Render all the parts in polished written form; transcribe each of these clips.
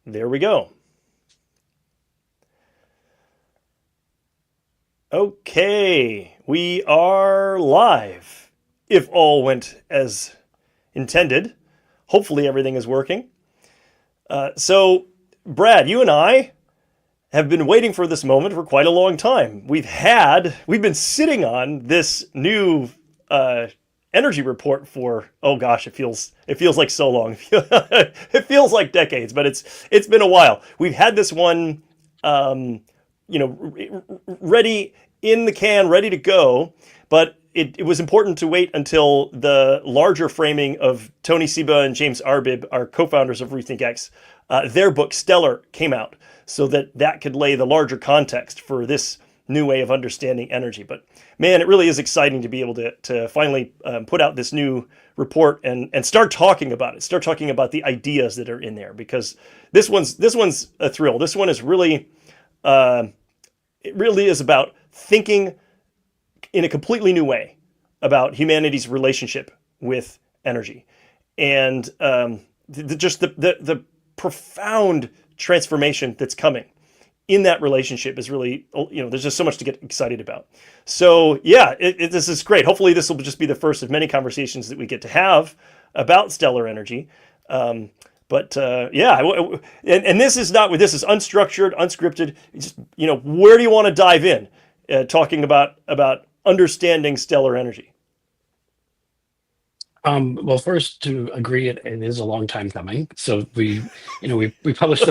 There we go. Okay, we are live. If all went as intended, hopefully everything is working. Brad, you and I have been waiting for this moment for quite a long time. We've been sitting on this new uh, energy report for oh gosh, it feels like so long. It feels like decades, but it's been a while. We've had this one, um, ready in the can, ready to go, but it was important to wait until the larger framing of Tony Seba and James Arbib, our co-founders of RethinkX, their book Stellar came out, so that could lay the larger context for this new way of understanding energy. But man, it really is exciting to be able to finally put out this new report and start talking about it, start talking about the ideas that are in there, because this one's a thrill. This one is really it really is about thinking in a completely new way about humanity's relationship with energy, and just the profound transformation that's coming in that relationship is really, there's just so much to get excited about. So yeah, this is great. Hopefully this will just be the first of many conversations that we get to have about stellar energy. Yeah, and this is unstructured, unscripted. Just, where do you want to dive in, talking about understanding stellar energy? Well, first to agree, it is a long time coming. So we published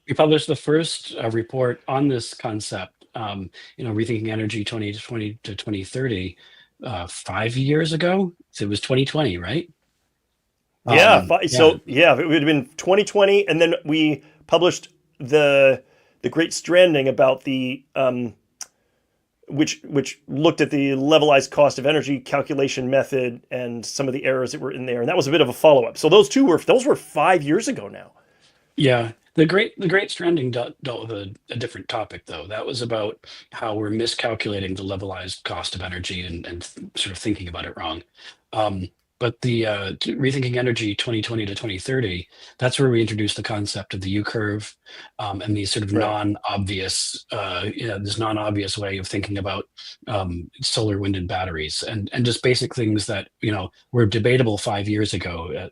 we published the first report on this concept. Rethinking energy 2020 to 2030, 5 years ago. So it was 2020, right? Yeah, Yeah, so yeah, it would have been 2020, and then we published the Great Stranding about the which looked at the levelized cost of energy calculation method and some of the errors that were in there, and that was a bit of a follow up. So those were 5 years ago now. yeah. The Great Stranding dealt with a different topic, though. That was about how we're miscalculating the levelized cost of energy and sort of thinking about it wrong. Um, but the Rethinking Energy 2020 to 2030, that's where we introduced the concept of the U curve, and these sort of Right. this non-obvious way of thinking about solar, wind, and batteries, and just basic things that were debatable 5 years ago.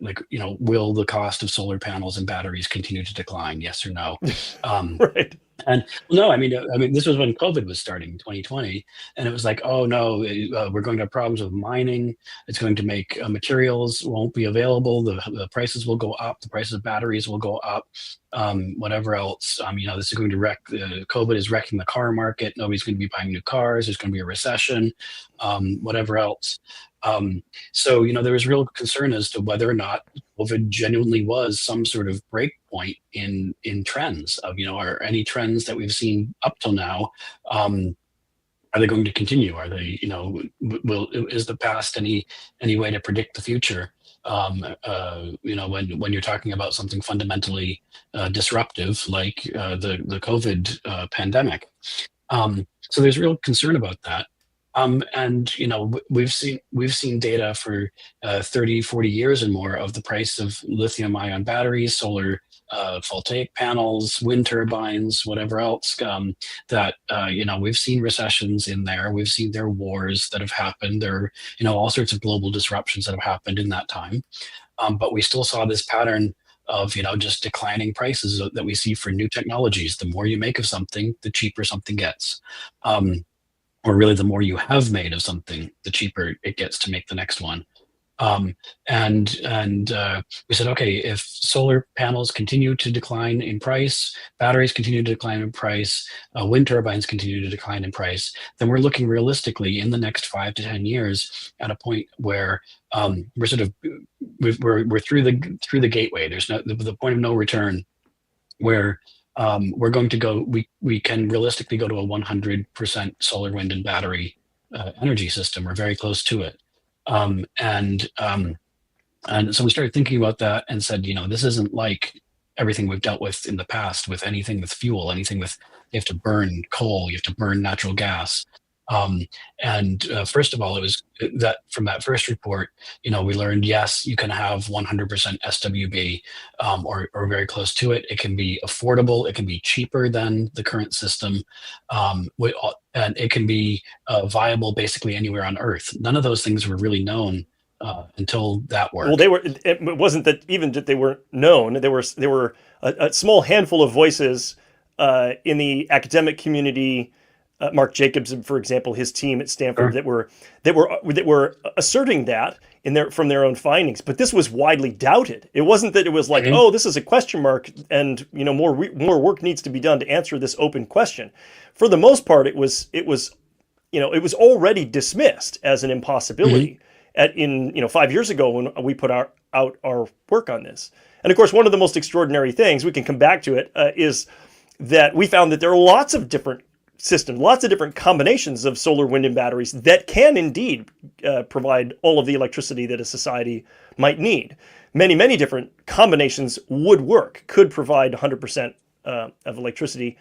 Will the cost of solar panels and batteries continue to decline? Yes or no? Um, Right. and well, no, I mean, this was when COVID was starting, 2020, and it was like, oh no, we're going to have problems with mining. It's going to make materials won't be available. The prices will go up. The prices of batteries will go up. Whatever else, this is going to wreck. COVID is wrecking the car market. Nobody's going to be buying new cars. There's going to be a recession. Whatever else. There was real concern as to whether or not COVID genuinely was some sort of break point in trends of, are any trends that we've seen up till now, are they going to continue? Are they, will is the past any way to predict the future? When you're talking about something fundamentally disruptive like the COVID pandemic. So there's real concern about that. And we've seen data for 30, 40 years and more of the price of lithium ion batteries, solar voltaic panels, wind turbines, whatever else, that we've seen recessions in there. We've seen there wars that have happened. There are, all sorts of global disruptions that have happened in that time. But we still saw this pattern of just declining prices that we see for new technologies. The more you make of something, the cheaper something gets. Or really, the more you have made of something, the cheaper it gets to make the next one. And we said, okay, if solar panels continue to decline in price, batteries continue to decline in price, wind turbines continue to decline in price, then we're looking realistically in the next 5 to 10 years at a point where we're sort of we're through the gateway. There's no the point of no return, where we're going to go. We can realistically go to a 100% solar, wind, and battery energy system. We're very close to it. Um, and um, and so we started thinking about that and said, this isn't like everything we've dealt with in the past with anything with fuel, anything with you have to burn coal, you have to burn natural gas. Um, and First of all, it was that from that first report, we learned, yes, you can have 100% SWB, or very close to it. It can be affordable. It can be cheaper than the current system, and it can be viable basically anywhere on Earth. None of those things were really known until that Well, work. it wasn't that even that they weren't known. There were a small handful of voices in the academic community. Mark Jacobson, for example, his team at Stanford, Sure. that were asserting that from their own findings. But this was widely doubted. It wasn't that it was like, Mhm. oh, this is a question mark, and more work needs to be done to answer this open question. For the most part, it was already dismissed as an Mhm. impossibility 5 years ago when we put out our work on this. And of course, one of the most extraordinary things, we can come back to it, is that we found that there are lots of different systems, lots of different combinations of solar, wind, and batteries that can indeed provide all of the electricity that a society might need. Many, many different combinations could provide 100% of electricity,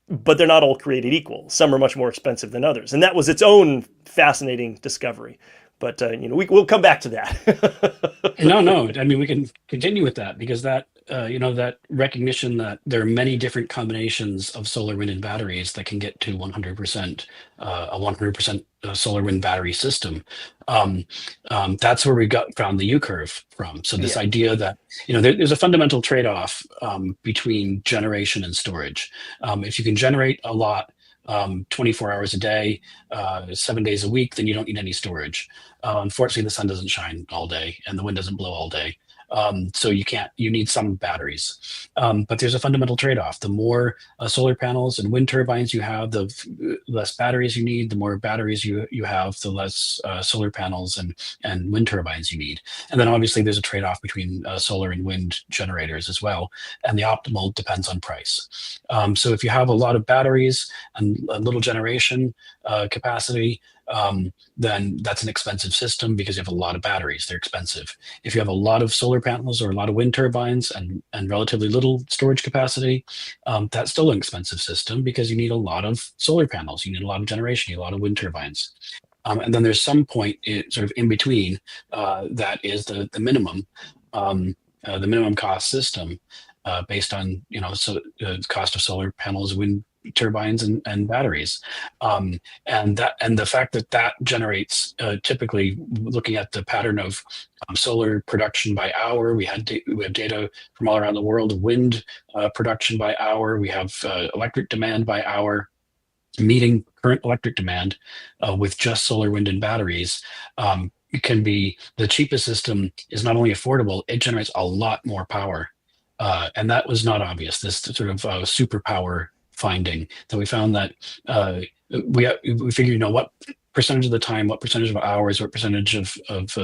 but they're not all created equal. Some are much more expensive than others, and that was its own fascinating discovery. But we'll come back to that. No, no. I mean, we can continue with that because that recognition that there are many different combinations of solar, wind, and batteries that can get to 100%, a 100% solar, wind battery system. That's where we found the U curve from. So this Yeah. idea that there's a fundamental trade-off between generation and storage. If you can generate a lot 24 hours a day, 7 days a week, then you don't need any storage. Unfortunately, the sun doesn't shine all day and the wind doesn't blow all day. So you need some batteries. But there's a fundamental trade-off. The more solar panels and wind turbines you have, the less batteries you need. The more batteries you have, the less solar panels and wind turbines you need. And then obviously there's a trade-off between solar and wind generators as well. And the optimal depends on price. So if you have a lot of batteries and a little generation capacity, then that's an expensive system because you have a lot of batteries. They're expensive. If you have a lot of solar panels or a lot of wind turbines and relatively little storage capacity, that's still an expensive system because you need a lot of solar panels, you need a lot of generation, you need a lot of wind turbines. And then there's some point sort of in between that is the minimum, the minimum cost system based on cost of solar panels, wind turbines, and batteries, and the fact that generates typically looking at the pattern of solar production by hour. We have data from all around the world of wind production by hour. We have electric demand by hour. Meeting current electric demand with just solar, wind, and batteries it can be the cheapest system. Is not only affordable, it generates a lot more power, and that was not obvious. This sort of superpower finding that we found that we figured, what percentage of the time, what percentage of hours, what percentage of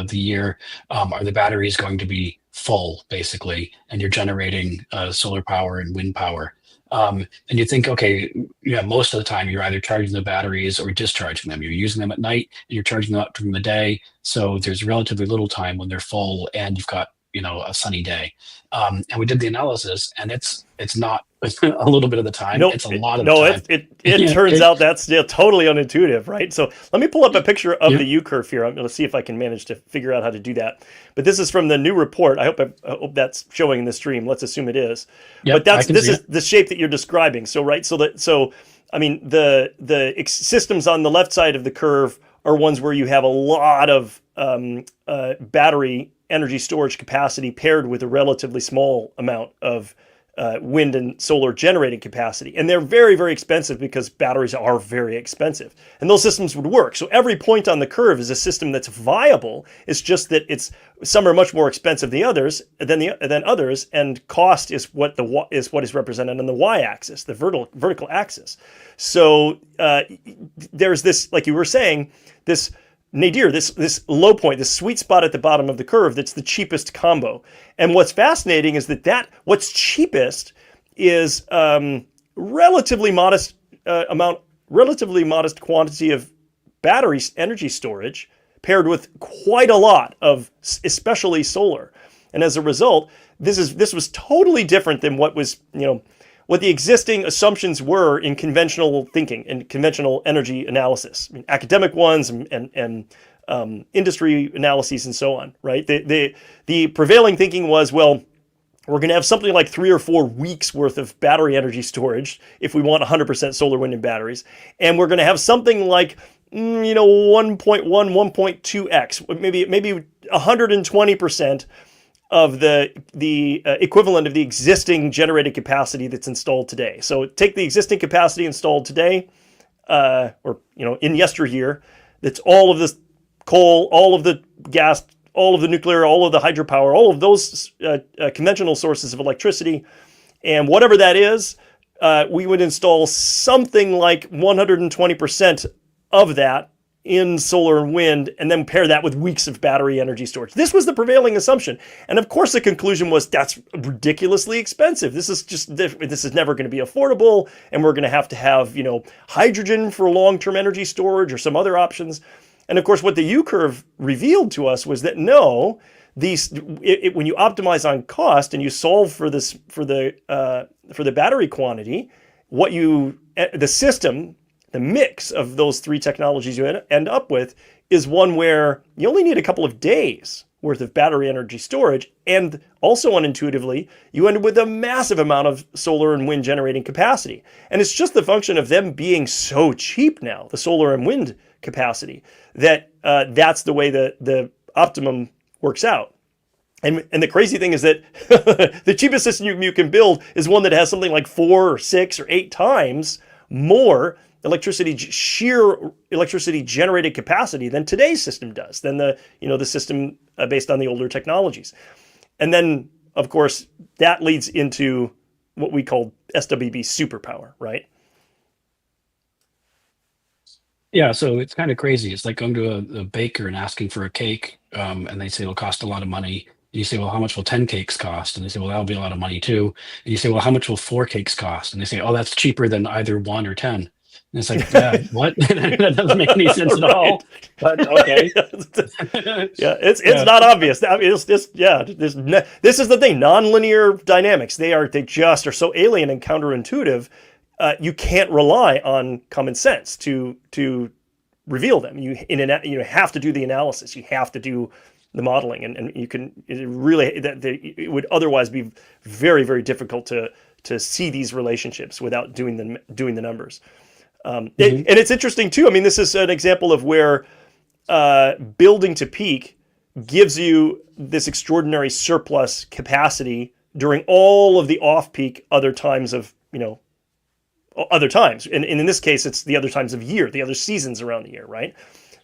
the year are the batteries going to be full, basically, and you're generating solar power and wind power. And you think, okay, yeah, most of the time you're either charging the batteries or discharging them. You're using them at night and you're charging them up during the day. So there's relatively little time when they're full and you've got, a sunny day. And we did the analysis, and it's not a little bit of the time. No, It's a lot of the no, time. it turns out that's totally unintuitive, right? So let me pull up a picture of Yeah. the U curve here. I'm going to see if I can manage to figure out how to do that. But this is from the new report. I hope that's showing in the stream. Let's assume it is. Yep, But I can this see is it. the shape that you're describing. So right, I mean the systems on the left side of the curve are ones where you have a lot of battery energy storage capacity paired with a relatively small amount of wind and solar generating capacity. And they're very, very expensive because batteries are very expensive. And those systems would work. So every point on the curve is a system that's viable. It's just that some are much more expensive than others, and cost is what is represented on the y-axis, the vertical axis. So there's this, like you were saying, this nadir, this low point, this sweet spot at the bottom of the curve that's the cheapest combo. And what's fascinating is that what's cheapest is relatively modest quantity of battery energy storage paired with quite a lot of especially solar. And as a result, this was totally different than what what the existing assumptions were in conventional thinking and conventional energy analysis. I mean, academic ones and industry analyses and so on, right? The prevailing thinking was, well, we're going to have something like 3 or 4 weeks worth of battery energy storage if we want 100% solar, wind, and batteries. And we're going to have something like, 1.1, 1.2x, maybe 120% of the equivalent of the existing generated capacity that's installed today. So take the existing capacity installed today, in yesteryear, that's all of this coal, all of the gas, all of the nuclear, all of the hydropower, all of those conventional sources of electricity. And whatever that is, we would install something like 120% of that in solar and wind, and then pair that with weeks of battery energy storage. This was the prevailing assumption. And of course, the conclusion was that's ridiculously expensive. This is never going to be affordable, and we're going to have, hydrogen for long-term energy storage or some other options. And of course, what the U-curve revealed to us was that no, when you optimize on cost and you solve for the battery quantity, the system, the mix of those 3 technologies you end up with is one where you only need a couple of days worth of battery energy storage. And also unintuitively, you end up with a massive amount of solar and wind generating capacity. And it's just the function of them being so cheap now, the solar and wind capacity, that that's the way the optimum works out. And the crazy thing is that the cheapest system you can build is one that has something like 4 or 6 or 8 times more sheer electricity generated capacity than today's system does, than the system based on the older technologies. And then, of course, that leads into what we call SWB superpower, right? Yeah, so it's kind of crazy. It's like going to a baker and asking for a cake, and they say it'll cost a lot of money. And you say, well, how much will 10 cakes cost? And they say, well, that'll be a lot of money too. And you say, well, how much will 4 cakes cost? And they say, oh, that's cheaper than either 1 or 10. And it's like, what? That doesn't make any sense at all. But okay. Yeah, it's not obvious. I mean, this is the thing. Nonlinear dynamics. They just are so alien and counterintuitive. You can't rely on common sense to reveal them. You have to do the analysis. You have to do the modeling, and it would otherwise be very, very difficult to see these relationships without doing the numbers. And it's interesting too. I mean, this is an example of where building to peak gives you this extraordinary surplus capacity during all of the off-peak other times. And in this case, it's the other times of year, the other seasons around the year, right?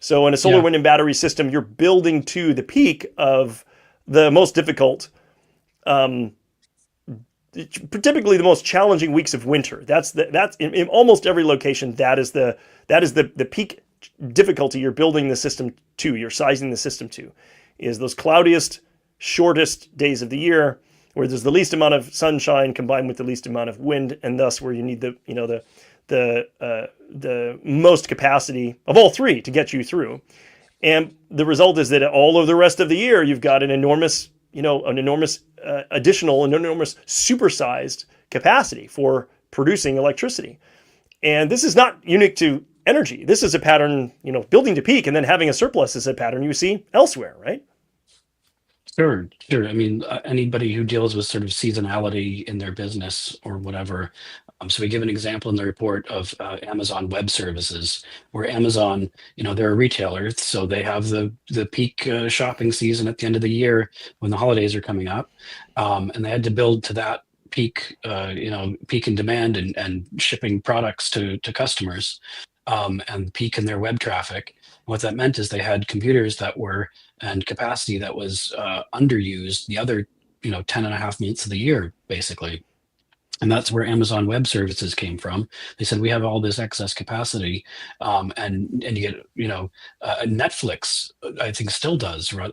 So in a solar, wind, and battery system, you're building to the peak of the most difficult, typically the most challenging weeks of winter. That's in almost every location. That is the peak difficulty you're building the system to. You're sizing the system to, is those cloudiest, shortest days of the year, where there's the least amount of sunshine combined with the least amount of wind, and thus where you need the most capacity of all 3 to get you through. And the result is that all of the rest of the year, you've got an enormous additional, an enormous supersized capacity for producing electricity. And this is not unique to energy. This is a pattern, building to peak and then having a surplus is a pattern you see elsewhere, right? Sure. I mean, anybody who deals with sort of seasonality in their business or whatever. So we give an example in the report of Amazon Web Services, where Amazon, they're a retailer, so they have the peak shopping season at the end of the year when the holidays are coming up, and they had to build to that peak, peak in demand and shipping products to customers, and peak in their web traffic. What that meant is they had computers and capacity that was underused the other 10 and a half months of the year, basically. And that's where Amazon Web Services came from. They said, we have all this excess capacity, and you get, Netflix, I think still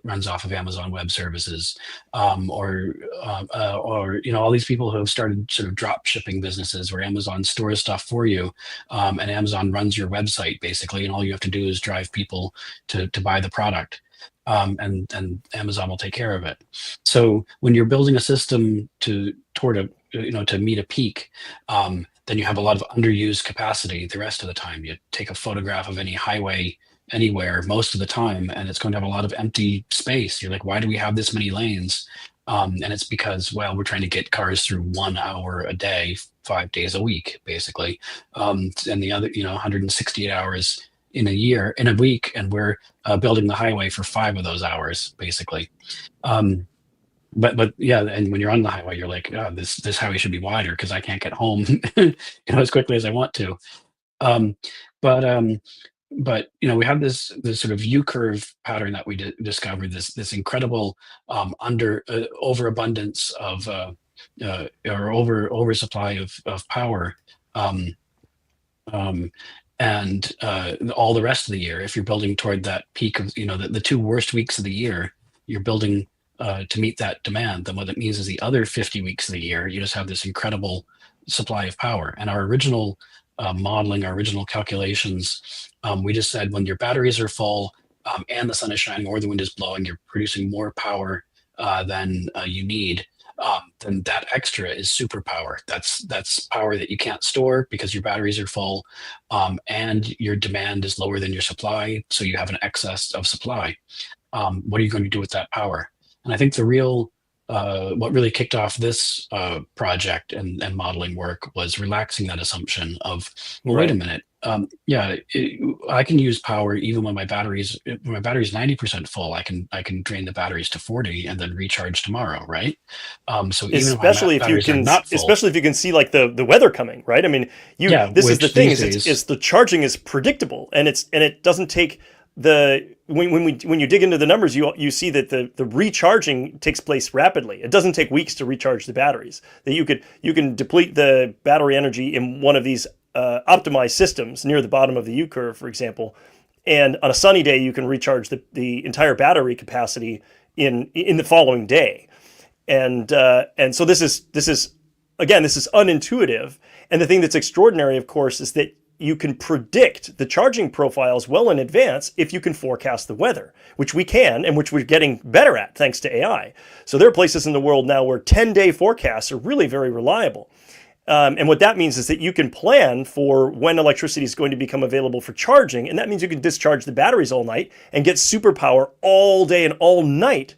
runs off of Amazon Web Services, or all these people who have started sort of drop shipping businesses where Amazon stores stuff for you, and Amazon runs your website basically, and all you have to do is drive people to buy the product. and Amazon will take care of it. So when you're building a system toward a to meet a peak, then you have a lot of underused capacity the rest of the time. You take a photograph of any highway anywhere most of the time, and it's going to have a lot of empty space. You're like, why do we have this many lanes? And it's because, well, we're trying to get cars through 1 hour a day, 5 days a week, basically, and the other, 168 hours in a week, and we're building the highway for 5 of those hours, basically. Um, but yeah, and when you're on the highway, you're like, oh, this highway should be wider because I can't get home, as quickly as I want to. Um, but um, but we have this sort of U curve pattern that we discovered, this incredible under overabundance of or oversupply of power. Um, um, and all the rest of the year, if you're building toward that peak of the 2 worst weeks of the year, you're building to meet that demand. Then what it means is the other 50 weeks of the year, you just have this incredible supply of power. And our original modeling, our original calculations, we just said when your batteries are full and the sun is shining or the wind is blowing, you're producing more power than you need. Then that extra is superpower. That's power that you can't store because your batteries are full, and your demand is lower than your supply, so you have an excess of supply. What are you going to do with that power? And I think what really kicked off this project and modeling work was relaxing that assumption of, well, wait a minute. Yeah, I can use power even when my battery's 90% full. I can drain the batteries to 40 and then recharge tomorrow, right? So even especially if my if you batteries are can, not full, especially if you can see like the weather coming, right? I mean, yeah, this is which the thing these is days, the charging is predictable, and it doesn't take when you dig into the numbers, you see that the recharging takes place rapidly. It doesn't take weeks to recharge the batteries. That you can deplete the battery energy in one of these optimized systems near the bottom of the U curve, for example, and on a sunny day you can recharge the entire battery capacity in the following day. And so this is again, this is unintuitive. And the thing that's extraordinary, of course, is that you can predict the charging profiles well in advance if you can forecast the weather, which we can and which we're getting better at thanks to AI. So there are places in the world now where 10-day forecasts are really very reliable. And what that means is that you can plan for when electricity is going to become available for charging, and that means you can discharge the batteries all night and get superpower all day and all night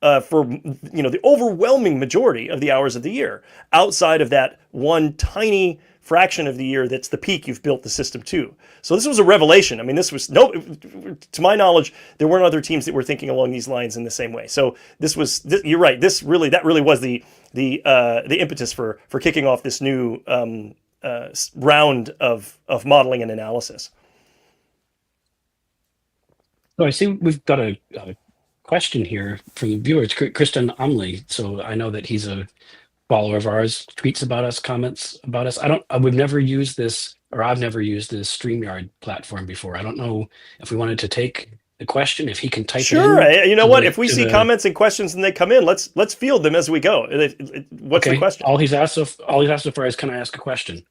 for the overwhelming majority of the hours of the year, outside of that one tiny fraction of the year that's the peak you've built the system to. So this was a revelation. I mean, to my knowledge, there weren't other teams that were thinking along these lines in the same way. So you're right. That really was the impetus for kicking off this new round of modeling and analysis. So I see we've got a question here from the viewers, Kristen Umley. So I know that he's a follower of ours, tweets about us, comments about us. We've never used this, or I've never used this StreamYard platform before. I don't know if we wanted to take the question, if he can type sure. in. You know what? If we see comments and questions and they come in, let's field them as we go. What's the question? All he's asked so far is, can I ask a question?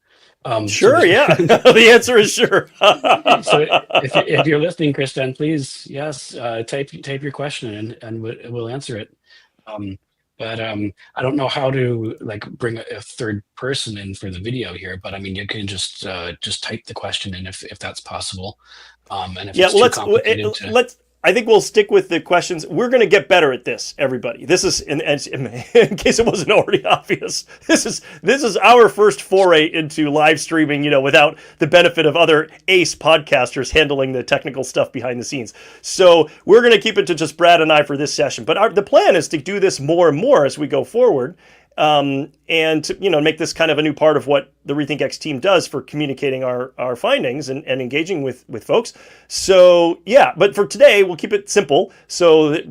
Sure, so yeah. The answer is sure. So if you're listening, Kristen, please, yes, type your question and we'll answer it. But I don't know how to bring a third person in for the video here. But I mean, you can just type the question in if that's possible. And if it's too complicated I think we'll stick with the questions. We're going to get better at this, everybody. This is, in case it wasn't already obvious, this is our first foray into live streaming, without the benefit of other ace podcasters handling the technical stuff behind the scenes. So we're going to keep it to just Brad and I for this session. But the plan is to do this more and more as we go forward. And to, make this kind of a new part of what the RethinkX team does for communicating our findings and engaging with folks. So yeah, but for today, we'll keep it simple so that,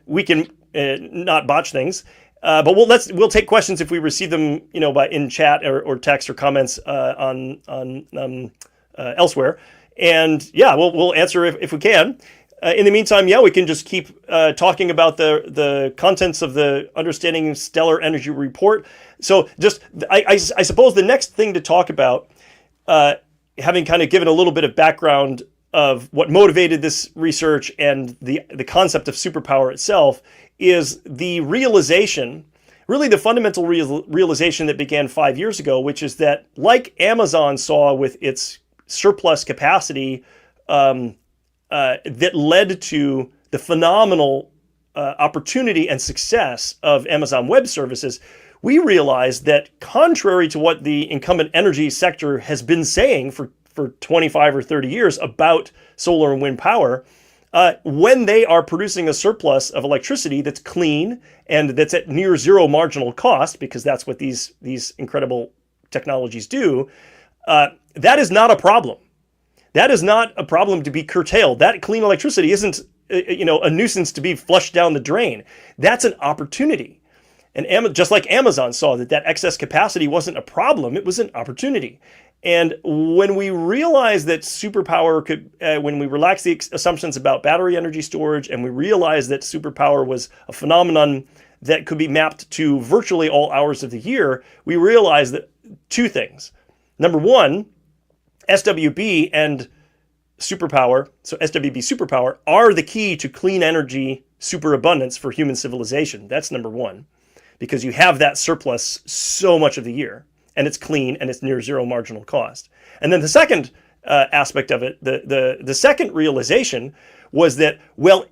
we can not botch things. But we'll take questions if we receive them, in chat or text or comments on elsewhere. And yeah, we'll answer if we can. In the meantime, we can just keep talking about the contents of the Understanding Stellar Energy Report. So I suppose the next thing to talk about, having kind of given a little bit of background of what motivated this research and the concept of superpower itself is the realization, really the fundamental realization that began 5 years ago, which is that, like Amazon saw with its surplus capacity, that led to the phenomenal opportunity and success of Amazon Web Services, we realized that, contrary to what the incumbent energy sector has been saying for 25 or 30 years about solar and wind power, when they are producing a surplus of electricity that's clean and that's at near zero marginal cost, because that's what these incredible technologies do, that is not a problem. That is not a problem to be curtailed. That clean electricity isn't a nuisance to be flushed down the drain. That's an opportunity. And just like Amazon saw that excess capacity wasn't a problem, it was an opportunity. And when we realized that superpower could, when we relaxed the assumptions about battery energy storage, and we realized that superpower was a phenomenon that could be mapped to virtually all hours of the year, we realized that two things. Number one, SWB and superpower, so SWB superpower, are the key to clean energy superabundance for human civilization. That's number one, because you have that surplus so much of the year, and it's clean and it's near zero marginal cost. And then the second aspect of it, the second realization was that, well,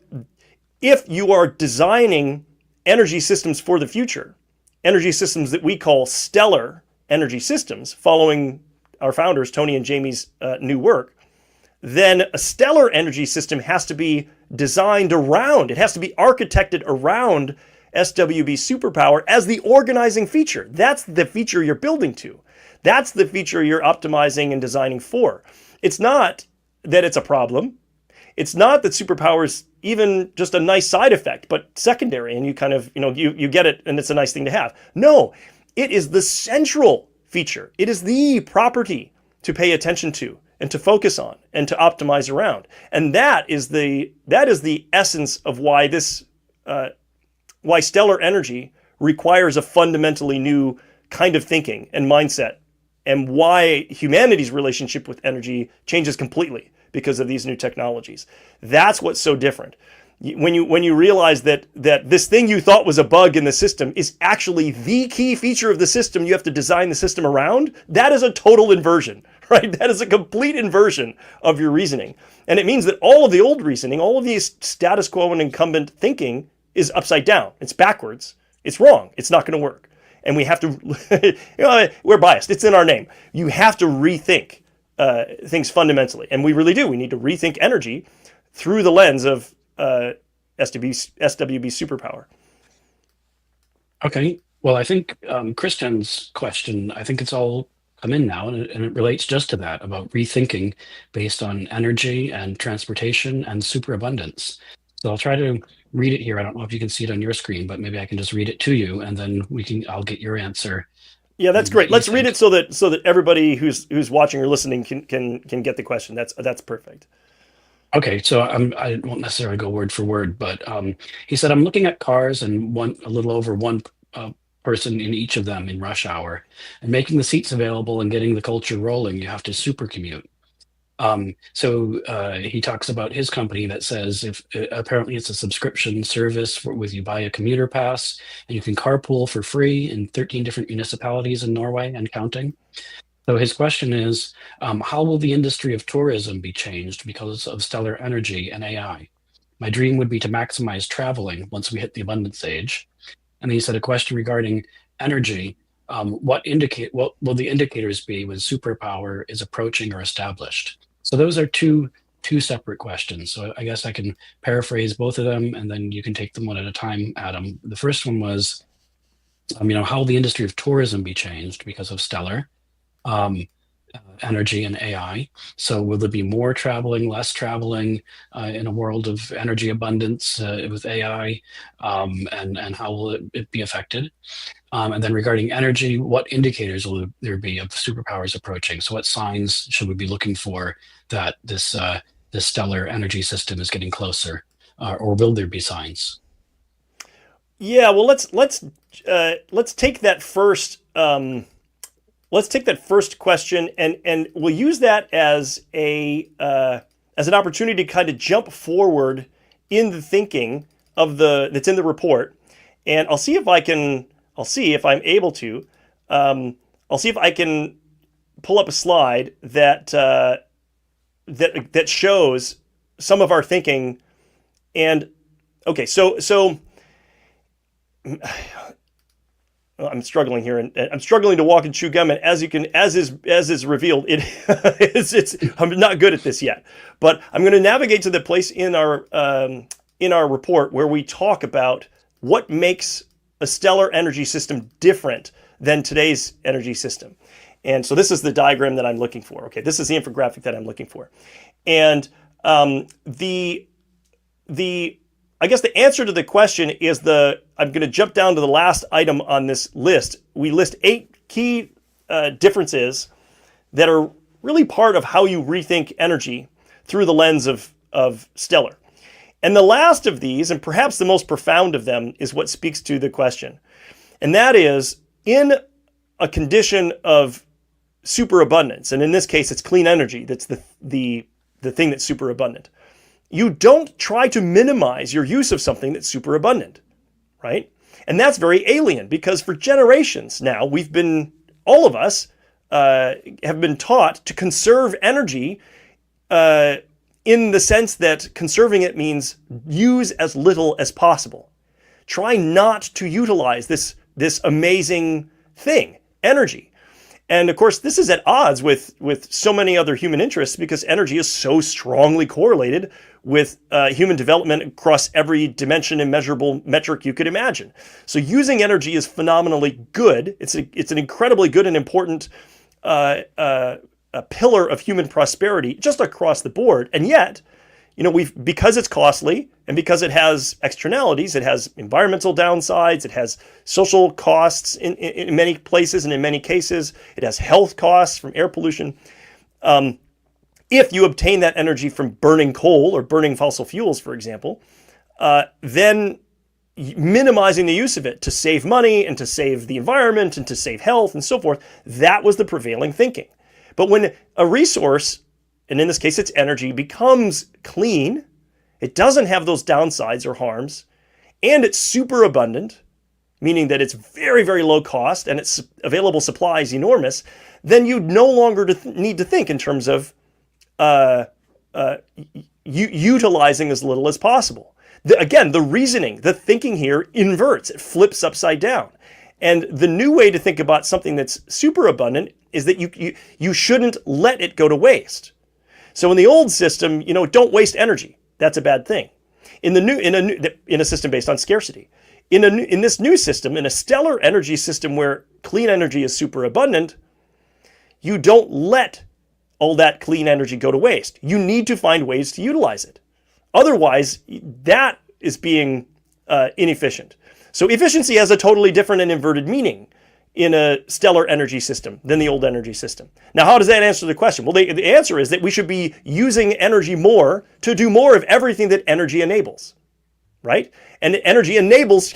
if you are designing energy systems for the future, energy systems that we call stellar energy systems, following our founders, Tony and Jamie's new work, then a stellar energy system has to be designed around, it has to be architected around SWB superpower as the organizing feature. That's the feature you're building to. That's the feature you're optimizing and designing for. It's not that it's a problem. It's not that superpower is even just a nice side effect, but secondary, and you kind of, you get it and it's a nice thing to have. No, it is the central feature. It is the property to pay attention to and to focus on and to optimize around. And that is the essence of why why stellar energy requires a fundamentally new kind of thinking and mindset, and why humanity's relationship with energy changes completely because of these new technologies. That's what's so different. When you realize that this thing you thought was a bug in the system is actually the key feature of the system you have to design the system around, that is a total inversion, right? That is a complete inversion of your reasoning. And it means that all of the old reasoning, all of these status quo and incumbent thinking is upside down. It's backwards. It's wrong. It's not going to work. And we have to, we're biased. It's in our name. You have to rethink things fundamentally. And we really do. We need to rethink energy through the lens of SWB superpower. Okay. Well, I think Christian's question, I think it's all come in now, and it relates just to that, about rethinking based on energy and transportation and superabundance. So I'll try to read it here. I don't know if you can see it on your screen, but maybe I can just read it to you, and then I'll get your answer. Yeah, that's great. Let's read it so that everybody who's watching or listening can get the question. That's perfect. Okay, so I won't necessarily go word for word, but he said, I'm looking at cars and a little over one person in each of them in rush hour, and making the seats available and getting the culture rolling, you have to super commute. So he talks about his company that says apparently it's a subscription service with you buy a commuter pass and you can carpool for free in 13 different municipalities in Norway and counting. So his question is, how will the industry of tourism be changed because of stellar energy and AI? My dream would be to maximize traveling once we hit the abundance age. And he said a question regarding energy. What will the indicators be when superpower is approaching or established? So those are two separate questions. So I guess I can paraphrase both of them, and then you can take them one at a time, Adam. The first one was, how will the industry of tourism be changed because of stellar energy and AI? So will there be more traveling, less traveling in a world of energy abundance with AI, and how will it be affected? And then regarding energy, what indicators will there be of superpowers approaching? So what signs should we be looking for that this stellar energy system is getting closer, or will there be signs? Yeah, well, let's take that first. Let's take that first question, and we'll use that as as an opportunity to kind of jump forward in the thinking of that's in the report. And I'll see if I'm able to. I'll see if I can pull up a slide that shows some of our thinking. And okay, so I'm struggling here, and I'm struggling to walk and chew gum. And as is revealed, I'm not good at this yet. But I'm going to navigate to the place in our report where we talk about what makes a stellar energy system different than today's energy system. And so this is the diagram that I'm looking for. Okay, this is the infographic that I'm looking for, and I guess the answer to the question is I'm going to jump down to the last item on this list. We list 8 key differences that are really part of how you rethink energy through the lens of stellar. And the last of these, and perhaps the most profound of them, is what speaks to the question. And that is, in a condition of superabundance, and in this case it's clean energy that's the thing that's superabundant, you don't try to minimize your use of something that's superabundant, right? And that's very alien, because for generations now, all of us have been taught to conserve energy in the sense that conserving it means use as little as possible. Try not to utilize this amazing thing, energy. And of course, this is at odds with so many other human interests, because energy is so strongly correlated with human development across every dimension and measurable metric you could imagine. So using energy is phenomenally good. It's an incredibly good and important a pillar of human prosperity just across the board. And yet, because it's costly and because it has externalities, it has environmental downsides, it has social costs in many places and in many cases, it has health costs from air pollution. If you obtain that energy from burning coal or burning fossil fuels, for example, then minimizing the use of it to save money and to save the environment and to save health and so forth, that was the prevailing thinking. But when a resource, and in this case it's energy, becomes clean, it doesn't have those downsides or harms, and it's super abundant, meaning that it's very, very low cost and its available supply is enormous, then you no longer need to think in terms of utilizing as little as possible. Again, the reasoning, the thinking here inverts, it flips upside down. And the new way to think about something that's super abundant is that you shouldn't let it go to waste. So in the old system, don't waste energy. That's a bad thing. In a system based on scarcity. In this new system, in a stellar energy system where clean energy is super abundant, you don't let all that clean energy go to waste. You need to find ways to utilize it. Otherwise, that is being inefficient. So efficiency has a totally different and inverted meaning in a stellar energy system than the old energy system. Now, how does that answer the question? Well, the answer is that we should be using energy more to do more of everything that energy enables, right? And energy enables,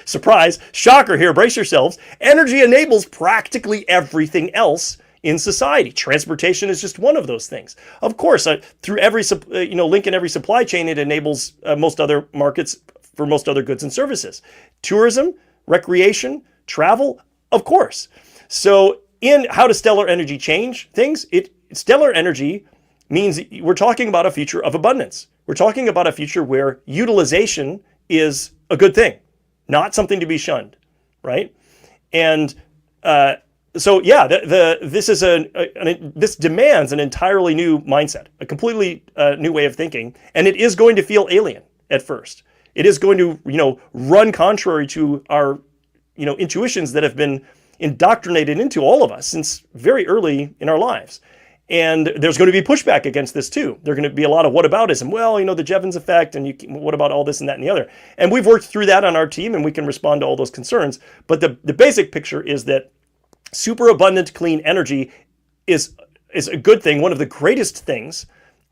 surprise, shocker here, brace yourselves, energy enables practically everything else in society. Transportation is just one of those things. Of course, through every link in every supply chain, it enables most other markets for most other goods and services. Tourism, recreation, travel, of course. So in how does stellar energy change things? Stellar energy means we're talking about a future of abundance. We're talking about a future where utilization is a good thing, not something to be shunned, right? And so yeah, this demands an entirely new mindset, a completely new way of thinking, and it is going to feel alien at first. It is going to run contrary to our intuitions that have been indoctrinated into all of us since very early in our lives. And there's going to be pushback against this too. There's going to be a lot of whataboutism. Well, the Jevons effect, and what about all this and that and the other? And we've worked through that on our team, and we can respond to all those concerns. But the basic picture is that superabundant clean energy is a good thing, one of the greatest things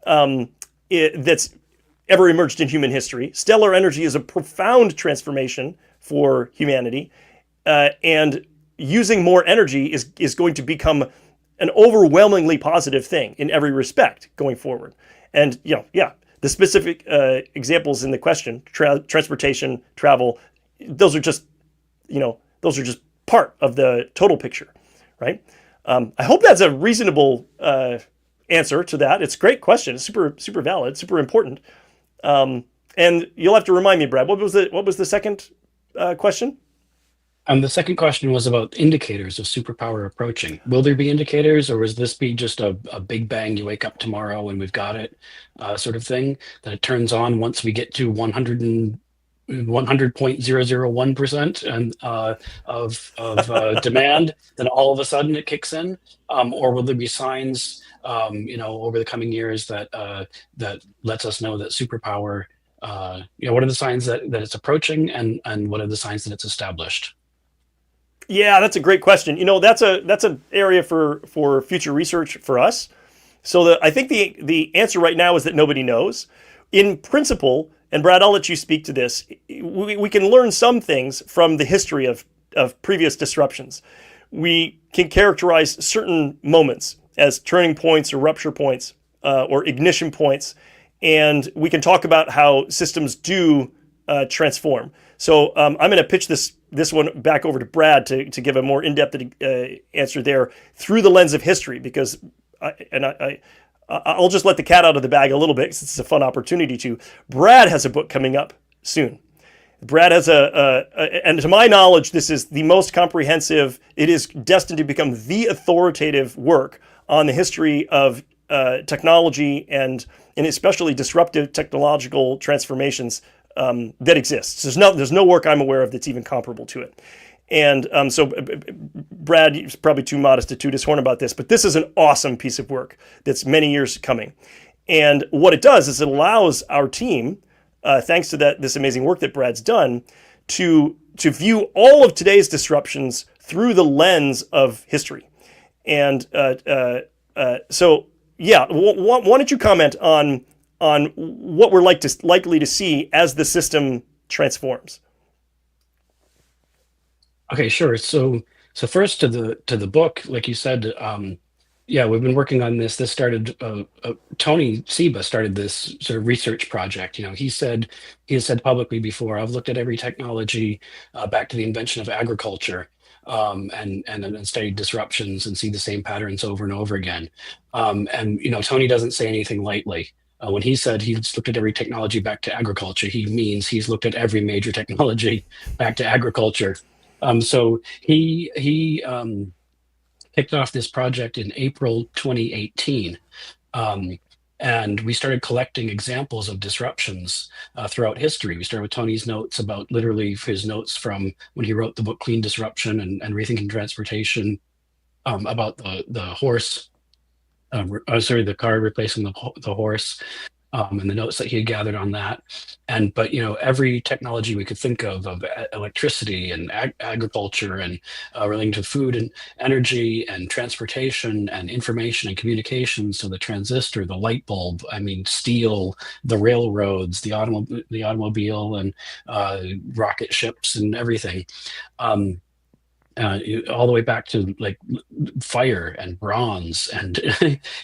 that's ever emerged in human history. Stellar energy is a profound transformation for humanity, and using more energy is going to become an overwhelmingly positive thing in every respect going forward. And yeah, the specific examples in the question, transportation, travel, those are just those are just part of the total picture, right? I hope that's a reasonable answer to that. It's a great question. It's super valid, super important. And you'll have to remind me, Brad. What was the second question? The second question was about indicators of superpower approaching. Will there be indicators, or will this be just a big bang, you wake up tomorrow and we've got it sort of thing, that it turns on once we get to 100.001% and of demand, then all of a sudden it kicks in? Or will there be signs, over the coming years that lets us know that superpower, what are the signs that it's approaching, and what are the signs that it's established? Yeah, that's a great question. That's an area for future research for us. So I think the answer right now is that nobody knows. In principle, and Brad, I'll let you speak to this. We can learn some things from the history of previous disruptions. We can characterize certain moments as turning points or rupture points or ignition points, and we can talk about how systems do transform. So I'm going to pitch this one back over to Brad to give a more in-depth answer there through the lens of history, because I'll just let the cat out of the bag a little bit, since it's a fun opportunity to. Brad has a book coming up soon. Brad has and to my knowledge, this is the most comprehensive. It is destined to become the authoritative work on the history of technology and especially disruptive technological transformations that exists. There's no work I'm aware of that's even comparable to it. And so Brad is probably too modest to toot his horn about this, but this is an awesome piece of work that's many years coming. And what it does is it allows our team, thanks to this amazing work that Brad's done, to view all of today's disruptions through the lens of history. And so, yeah, why don't you comment on what we're likely to see as the system transforms? Okay, sure. So first to the book, like you said, yeah, we've been working on this. This started. Tony Seba started this sort of research project. He has said publicly before, I've looked at every technology back to the invention of agriculture, and studied disruptions and see the same patterns over and over again. And Tony doesn't say anything lightly. When he said he's looked at every technology back to agriculture, he means he's looked at every major technology back to agriculture. So he kicked off this project in April 2018. And we started collecting examples of disruptions throughout history. We started with Tony's notes, about literally his notes from when he wrote the book Clean Disruption and Rethinking Transportation, about the horse, the car replacing the horse, and the notes that he had gathered on that. But every technology we could think of electricity and agriculture and relating to food and energy and transportation and information and communication. So the transistor, the light bulb, steel, the railroads, the automobile, and rocket ships and everything. All the way back to like fire and bronze and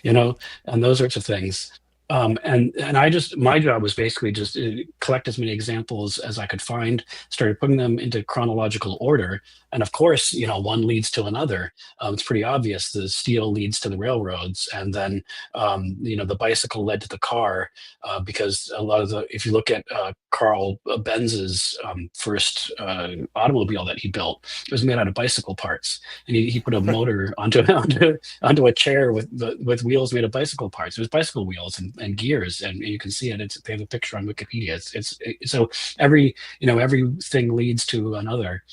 and those sorts of things. My job was basically just collect as many examples as I could find, started putting them into chronological order. And of course, one leads to another. It's pretty obvious. The steel leads to the railroads, and then, the bicycle led to the car, because if you look at Carl Benz's first automobile that he built, it was made out of bicycle parts, and he put a motor onto a chair with wheels made of bicycle parts. It was bicycle wheels and gears, and you can see it. They have a picture on Wikipedia. So everything leads to another.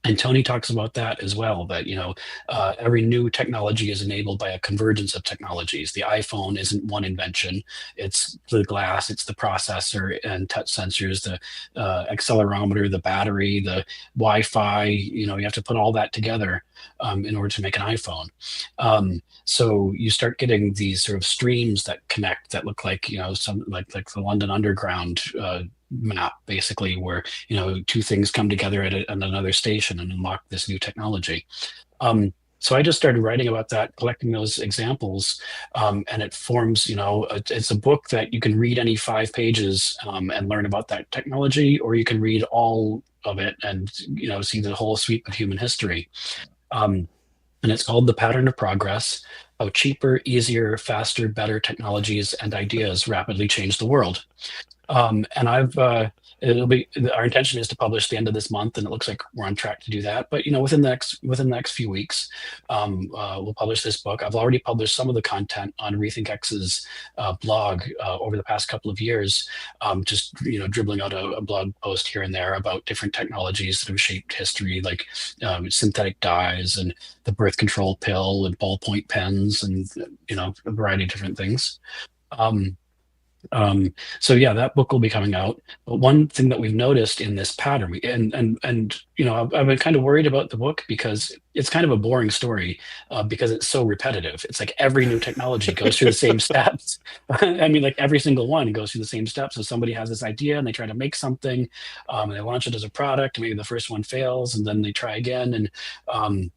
And Tony talks about that as well, that every new technology is enabled by a convergence of technologies. The iPhone isn't one invention. It's the glass, it's the processor and touch sensors, the accelerometer, the battery, the Wi-Fi. You have to put all that together in order to make an iPhone. So you start getting these sort of streams that connect, that look like some like the London Underground map, basically, where two things come together at another station and unlock this new technology. So I just started writing about that, collecting those examples, and it forms, it's a book that you can read any 5 pages and learn about that technology, or you can read all of it and see the whole sweep of human history. Um, and it's called The Pattern of Progress: How Cheaper, Easier, Faster, Better Technologies and Ideas Rapidly Change the World. And it'll be, our intention is to publish the end of this month, and it looks like we're on track to do that. But within the next few weeks, we'll publish this book. I've already published some of the content on RethinkX's blog over the past couple of years, just dribbling out a blog post here and there about different technologies that have shaped history, like synthetic dyes and the birth control pill and ballpoint pens, and a variety of different things. Um, so yeah, that book will be coming out. But one thing that we've noticed in this pattern, and I've been kind of worried about the book because it's kind of a boring story, because it's so repetitive. It's like every new technology goes through the same steps. I mean, like every single one goes through the same steps. So somebody has this idea and they try to make something, and they launch it as a product. Maybe the first one fails, and then they try again, and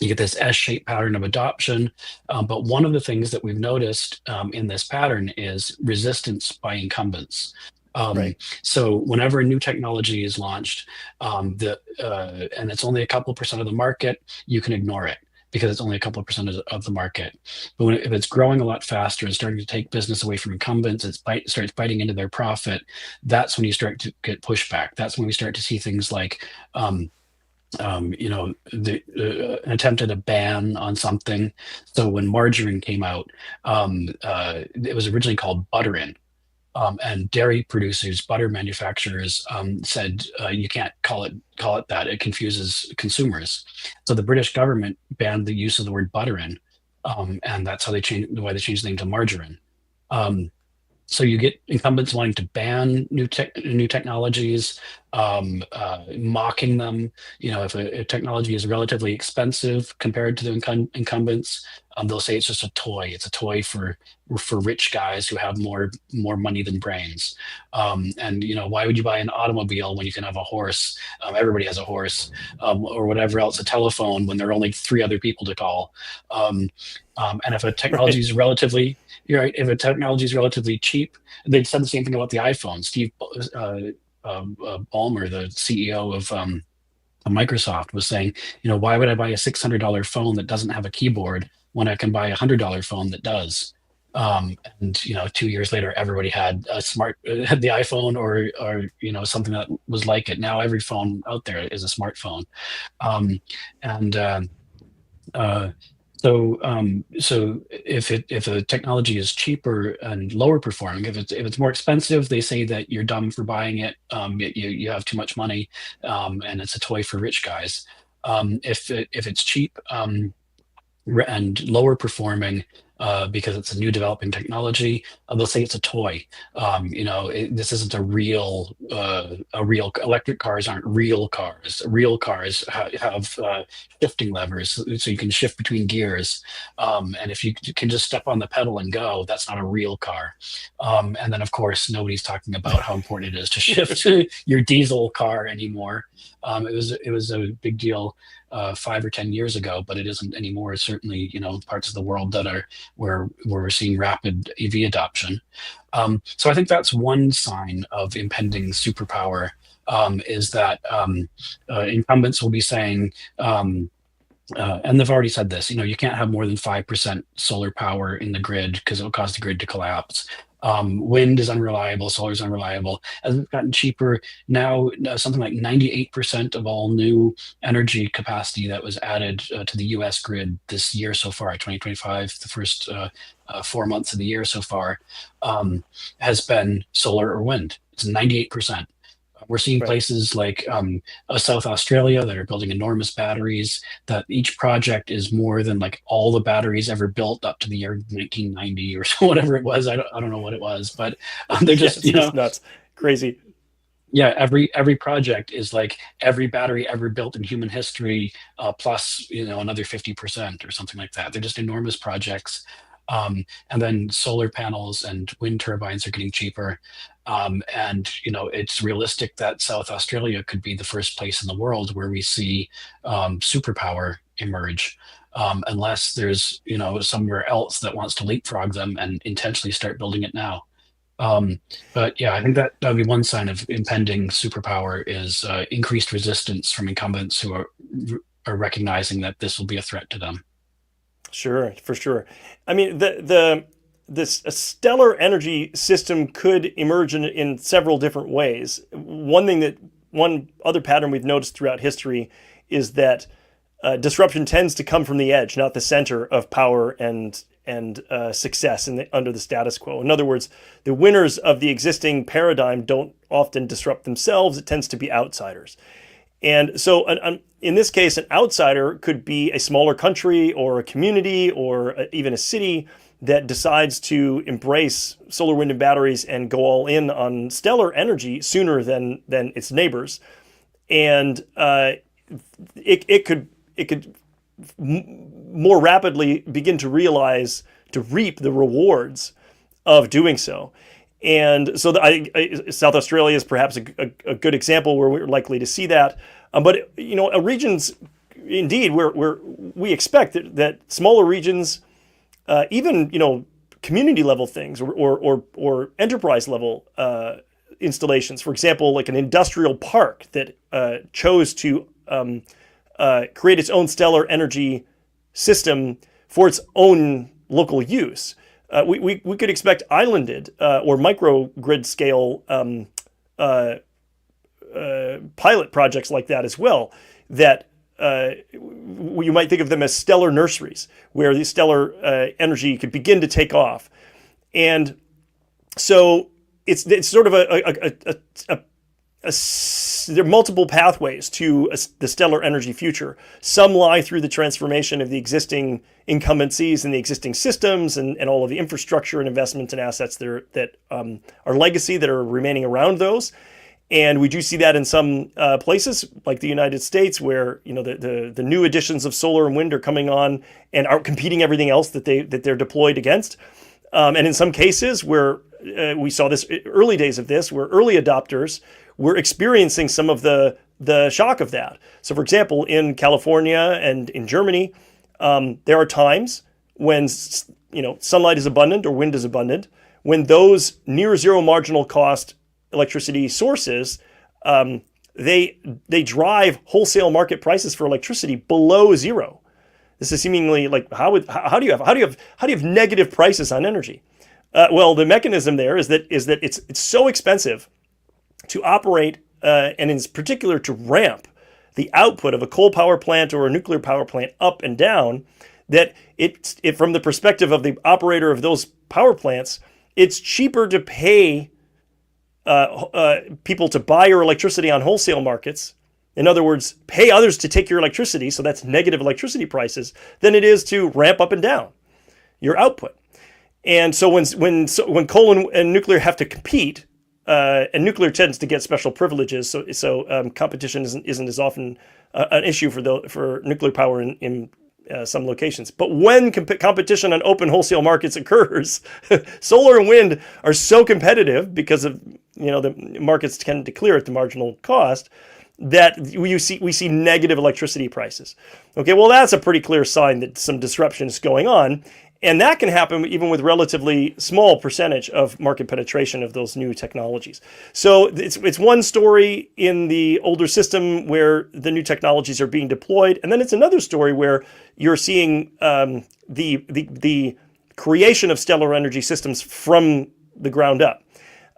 you get this S-shaped pattern of adoption. But one of the things that we've noticed in this pattern is resistance by incumbents. Right. So whenever a new technology is launched, and it's only a couple percent of the market, you can ignore it because it's only a couple of percent of the market. But if it's growing a lot faster and starting to take business away from incumbents, starts biting into their profit, that's when you start to get pushback. That's when we start to see things like an attempt at a ban on something. So when margarine came out, it was originally called Butterin. And dairy producers, butter manufacturers, said you can't call it that. It confuses consumers. So the British government banned the use of the word Butterin, and that's how why they changed the name to margarine. So you get incumbents wanting to ban new technologies, mocking them. If a technology is relatively expensive compared to the incumbents, they'll say it's just a toy. It's a toy for rich guys who have more money than brains. And why would you buy an automobile when you can have a horse? Everybody has a horse, or whatever else, a telephone, when there are only 3 other people to call. And if a technology is relatively You're right. If a technology is relatively cheap, they said the same thing about the iPhone. Steve Ballmer, the CEO of Microsoft, was saying, why would I buy a $600 phone that doesn't have a keyboard when I can buy a $100 phone that does? And 2 years later, everybody had had the iPhone or something that was like it. Now every phone out there is a smartphone, and so if a technology is cheaper and lower performing, if it's more expensive, they say that you're dumb for buying it. You have too much money, and it's a toy for rich guys. If it's cheap and lower performing, because it's a new developing technology, they'll say it's a toy. This isn't a real electric cars aren't real cars. Real cars have shifting levers, so you can shift between gears. And if you can just step on the pedal and go, that's not a real car. And then, of course, nobody's talking about how important it is to shift your diesel car anymore. It was a big deal 5 or 10 years ago, but it isn't anymore. Certainly, parts of the world that are where we're seeing rapid EV adoption. So I think that's one sign of impending superpower, is that incumbents will be saying, and they've already said this, you can't have more than 5% solar power in the grid because it'll cause the grid to collapse. Wind is unreliable, solar is unreliable. As it's gotten cheaper now, something like 98% of all new energy capacity that was added to the US grid this year so far, 2025, the first 4 months of the year so far, has been solar or wind. It's 98%. We're seeing Right. places like South Australia that are building enormous batteries, that each project is more than like all the batteries ever built up to the year 1990 or whatever it was. I don't know what it was, but they're Yeah, just, it's just nuts. Crazy. yeah, every project is like every battery ever built in human history, plus another 50% or something like that. They're just enormous projects. And then solar panels and wind turbines are getting cheaper. And it's realistic that South Australia could be the first place in the world where we see superpower emerge, unless there's somewhere else that wants to leapfrog them and intentionally start building it now. But yeah, I think that would be one sign of impending superpower is increased resistance from incumbents who are recognizing that this will be a threat to them. Sure, for sure. I mean, this a stellar energy system could emerge in several different ways. One other pattern we've noticed throughout history is that disruption tends to come from the edge, not the center of power and success under the status quo. In other words, the winners of the existing paradigm don't often disrupt themselves. It tends to be outsiders. And so in this case, an outsider could be a smaller country or a community or even a city that decides to embrace solar, wind, and batteries and go all in on stellar energy sooner than its neighbors. And it could more rapidly begin to reap the rewards of doing so. And so South Australia is perhaps a good example where we're likely to see that. But regions, indeed, where we expect that smaller regions, even community level things or enterprise level installations, for example, like an industrial park that chose to create its own stellar energy system for its own local use. We could expect islanded or microgrid scale pilot projects like that as well, that you might think of them as stellar nurseries, where the stellar energy could begin to take off. And so it's sort of there are multiple pathways to the stellar energy future. Some lie through the transformation of the existing incumbencies and the existing systems and all of the infrastructure and investments and assets that are legacy that are remaining around those. And we do see that in some places like the United States, where the new additions of solar and wind are coming on and are competing everything else that they're deployed against. And in some cases where we saw this early days of this, where early adopters were experiencing some of the shock of that. So, for example, in California and in Germany, there are times when sunlight is abundant or wind is abundant, when those near zero marginal cost electricity sources, they drive wholesale market prices for electricity below zero. This is seemingly like how do you have negative prices on energy? Well, the mechanism there is that it's so expensive to operate and in particular to ramp the output of a coal power plant or a nuclear power plant up and down, that it from the perspective of the operator of those power plants, it's cheaper to pay people to buy your electricity on wholesale markets. In other words, pay others to take your electricity, so that's negative electricity prices, than it is to ramp up and down your output. And so when coal and nuclear have to compete, and nuclear tends to get special privileges, so competition isn't as often an issue for nuclear power in some locations. But when competition on open wholesale markets occurs, solar and wind are so competitive because of the markets tend to clear at the marginal cost, that we see negative electricity prices. Okay, well, that's a pretty clear sign that some disruption is going on. And that can happen even with relatively small percentage of market penetration of those new technologies. So it's one story in the older system where the new technologies are being deployed, and then it's another story where you're seeing the creation of stellar energy systems from the ground up.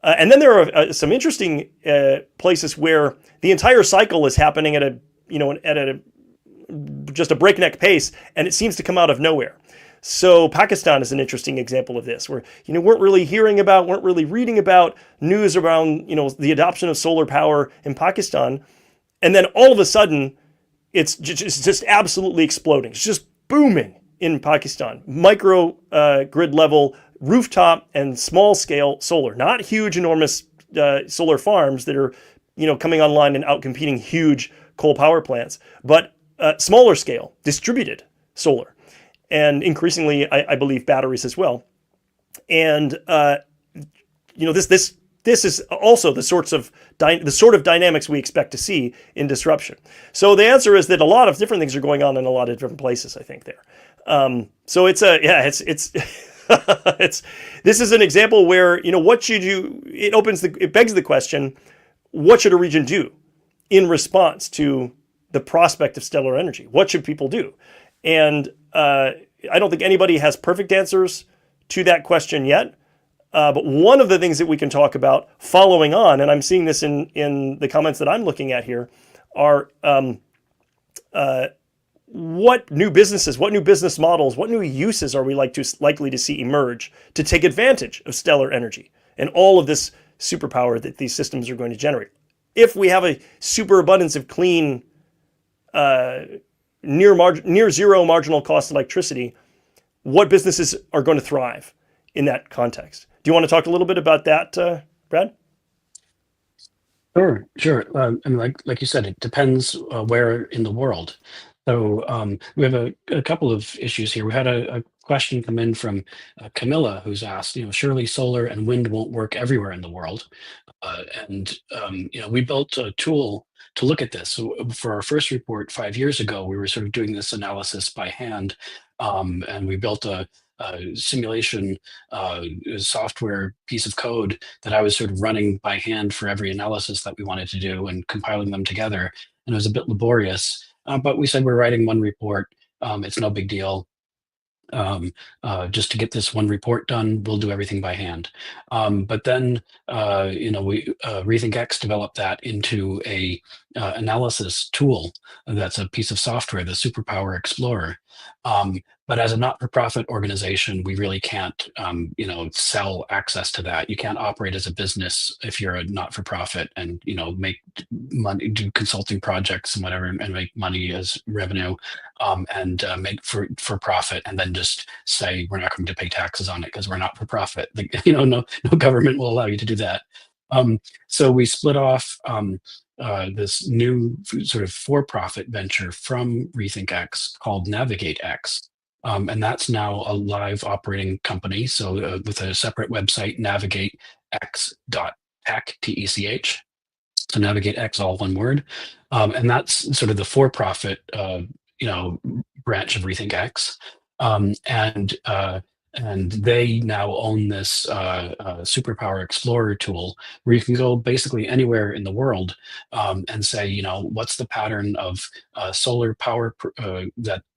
And then there are some interesting places where the entire cycle is happening at just a breakneck pace, and it seems to come out of nowhere. So Pakistan is an interesting example of this, where weren't really reading about news around the adoption of solar power in Pakistan, and then all of a sudden it's just absolutely exploding. It's just booming in Pakistan. Micro grid level, rooftop and small scale solar, not huge, enormous solar farms that are coming online and outcompeting huge coal power plants, but smaller scale, distributed solar. And increasingly, I believe batteries as well. And this this is also the sort of dynamics we expect to see in disruption. So the answer is that a lot of different things are going on in a lot of different places, I think there. So it's it's this is an example where, what should you it begs the question, what should a region do in response to the prospect of stellar energy? What should people do? And I don't think anybody has perfect answers to that question yet. But one of the things that we can talk about following on, and I'm seeing this in the comments that I'm looking at here, are what new businesses, what new business models, what new uses are we likely to see emerge to take advantage of stellar energy and all of this superpower that these systems are going to generate? If we have a superabundance of clean, near zero marginal cost electricity, what businesses are going to thrive in that context? Do you want to talk a little bit about that, Brad? Sure. And like you said, it depends where in the world. So we have a couple of issues here. We had a question come in from Camilla, who's asked, surely solar and wind won't work everywhere in the world. We built a tool to look at this. So for our first report 5 years ago, we were sort of doing this analysis by hand, and we built a simulation software piece of code that I was sort of running by hand for every analysis that we wanted to do and compiling them together. And it was a bit laborious, but we said we're writing one report. It's no big deal. Just to get this one report done, we'll do everything by hand. But then, we RethinkX developed that into a analysis tool that's a piece of software, the Superpower Explorer. But as a not-for-profit organization, we really can't, sell access to that. You can't operate as a business if you're a not-for-profit and, make money, do consulting projects and whatever, and make money as revenue, and make for profit, and then just say we're not going to pay taxes on it because we're not for profit. No government will allow you to do that. So we split off this new sort of for-profit venture from RethinkX called NavigateX. And that's now a live operating company. So with a separate website, navigatex.tech, T-E-C-H. So NavigateX, all one word. And that's sort of the for-profit, branch of RethinkX. And they now own this Superpower Explorer tool where you can go basically anywhere in the world and say, what's the pattern of solar power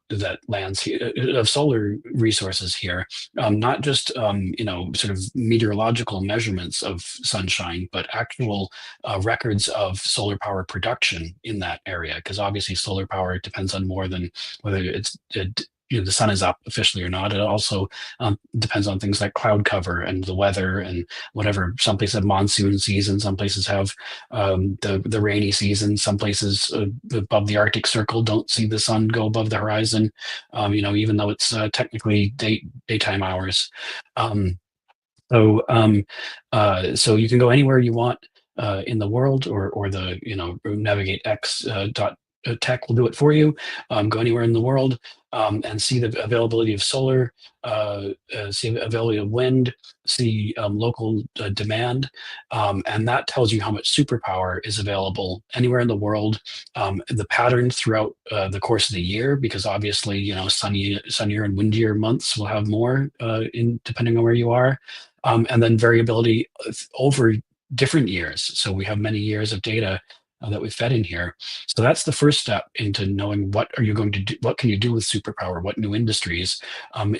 that lands here, of solar resources here, not just sort of meteorological measurements of sunshine, but actual records of solar power production in that area, because obviously solar power depends on more than whether the sun is up officially or not. It also depends on things like cloud cover and the weather and whatever. Some places have monsoon season, some places have the rainy season, some places above the Arctic Circle don't see the sun go above the horizon, even though it's technically daytime hours. So you can go anywhere you want in the world, or the NavigateX tech will do it for you. Go anywhere in the world and see the availability of solar, see the availability of wind, see local demand, and that tells you how much superpower is available anywhere in the world. The pattern throughout the course of the year, because obviously sunnier and windier months will have more depending on where you are, and then variability over different years. So we have many years of data that we've fed in here. So that's the first step into knowing what are you going to do, what can you do with superpower, what new industries,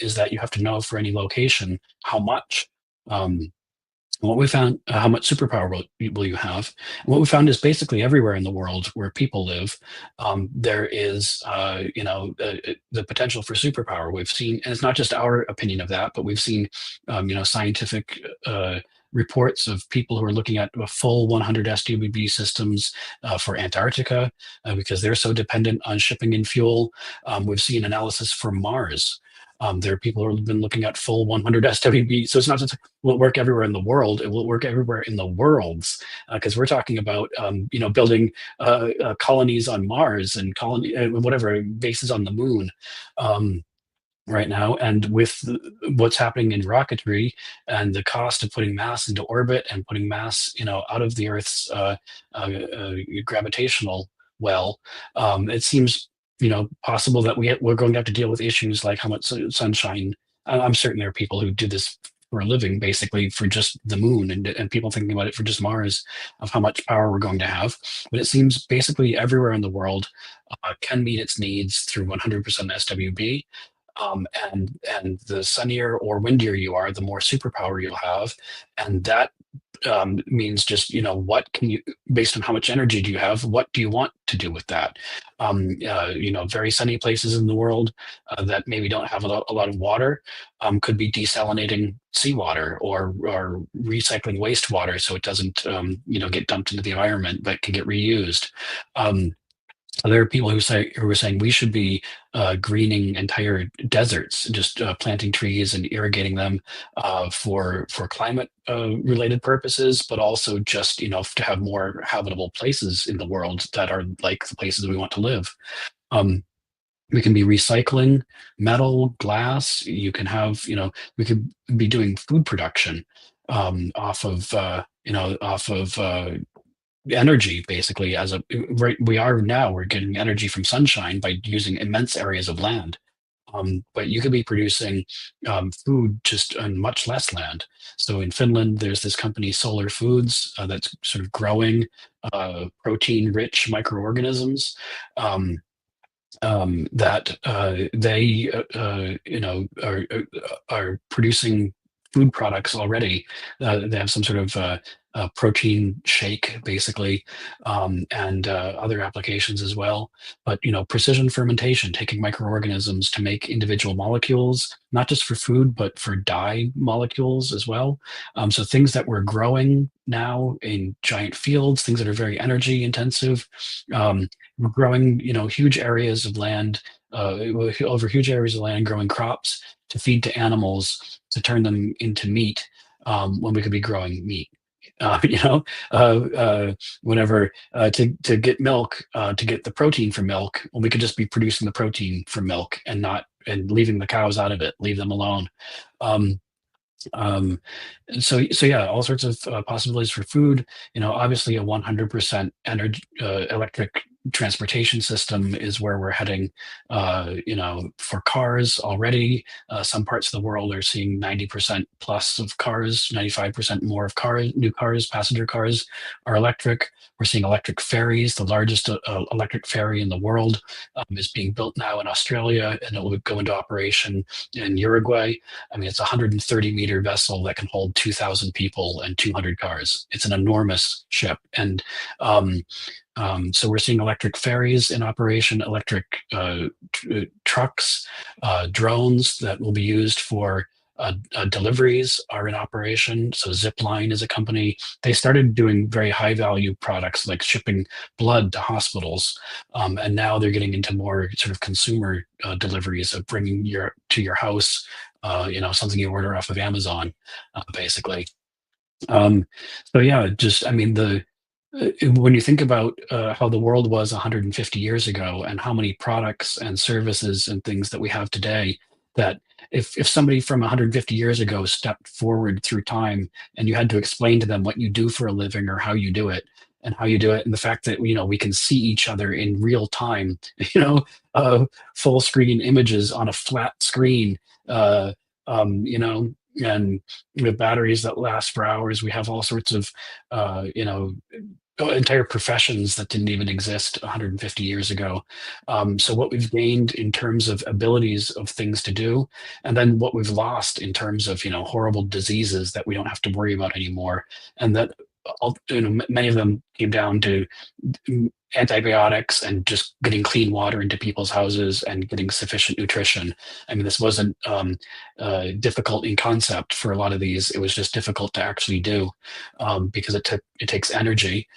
is that you have to know for any location how much. What we found, how much superpower will you have? And what we found is basically everywhere in the world where people live, there is, the potential for superpower. We've seen, and it's not just our opinion of that, but we've seen, scientific reports of people who are looking at a full 100 SWB systems for Antarctica because they're so dependent on shipping in fuel. We've seen analysis for Mars. There are people who have been looking at full 100 SWB. So it's not just will it work everywhere in the world, it will work everywhere in the worlds, because we're talking about building colonies on Mars and whatever bases on the moon. right now. And with what's happening in rocketry and the cost of putting mass into orbit and putting mass, out of the Earth's gravitational well, it seems, possible that we're going to have to deal with issues like how much sunshine. I'm certain there are people who do this for a living, basically for just the moon, and people thinking about it for just Mars, of how much power we're going to have. But it seems basically everywhere in the world can meet its needs through 100% SWB. And the sunnier or windier you are, the more superpower you'll have, and that means just, what can you, based on how much energy do you have, what do you want to do with that? Very sunny places in the world that maybe don't have a lot of water could be desalinating seawater, or recycling wastewater so it doesn't get dumped into the environment but can get reused. Um, there are people who are saying we should be greening entire deserts, just planting trees and irrigating them for climate related purposes, but also just to have more habitable places in the world that are like the places we want to live. Um, we can be recycling metal, glass. You can have, we could be doing food production off of energy, basically. As a right we are now, we're getting energy from sunshine by using immense areas of land. But you could be producing food just on much less land. So in Finland, there's this company, Solar Foods, that's sort of growing protein rich microorganisms that they are producing food products already. They have some sort of protein shake, basically, and other applications as well. But precision fermentation, taking microorganisms to make individual molecules, not just for food, but for dye molecules as well. So things that we're growing now in giant fields, things that are very energy intensive. We're growing, huge areas of land, over huge areas of land, growing crops to feed to animals to turn them into meat, when we could be growing meat. Uh, you know, Whenever to get milk, to get the protein from milk, when we could just be producing the protein from milk and not and leaving the cows out of it, leave them alone. Um, um, so yeah, all sorts of possibilities for food. Obviously a 100% energy electric transportation system is where we're heading. For cars already, some parts of the world are seeing 90% plus of cars, 95% more of new cars, passenger cars are electric. We're seeing electric ferries. The largest electric ferry in the world is being built now in Australia, and it will go into operation in Uruguay. I mean, it's a 130-meter vessel that can hold 2,000 people and 200 cars. It's an enormous ship. And um, so we're seeing electric ferries in operation, electric trucks, drones that will be used for deliveries are in operation. So Zipline is a company. They started doing very high value products like shipping blood to hospitals. And now they're getting into more sort of consumer deliveries of bringing to your house, something you order off of Amazon, basically. Um, so yeah, just I mean when you think about how the world was 150 years ago and how many products and services and things that we have today, that if somebody from 150 years ago stepped forward through time and you had to explain to them what you do for a living or how you do it and how you do it, and the fact that we can see each other in real time, full screen images on a flat screen, uh, and with batteries that last for hours. We have all sorts of entire professions that didn't even exist 150 years ago. So what we've gained in terms of abilities of things to do, and then what we've lost in terms of horrible diseases that we don't have to worry about anymore, and that many of them came down to antibiotics and just getting clean water into people's houses and getting sufficient nutrition. I mean, this wasn't difficult in concept for a lot of these. It was just difficult to actually do because it takes energy,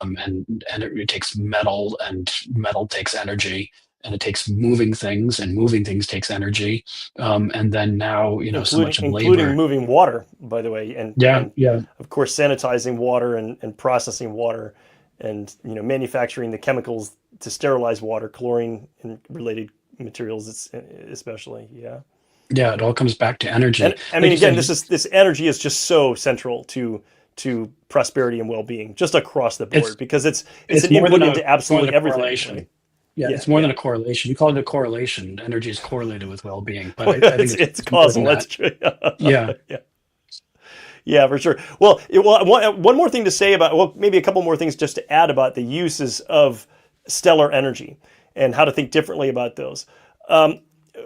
and it takes metal, and metal takes energy, and it takes moving things, and moving things takes energy, and then now so including much of including labor. moving water, by the way, and Yeah, and yeah. of course sanitizing water and processing water, and manufacturing the chemicals to sterilize water, chlorine and related materials, especially. Yeah. Yeah, it all comes back to energy. And I Like mean, you again, said, this energy is just so central to prosperity and well-being, just across the board, it's because it's it's an more input than a into it's more than absolutely a everything, right? correlation. Yeah, Yeah, it's more than yeah. a correlation. You call it a correlation. Energy is correlated with well-being, but Well, I think it's it's more than causal. That's that. true. Yeah. Yeah, yeah, for sure. Well, one more thing to say about, well, maybe a couple more things just to add about the uses of stellar energy and how to think differently about those.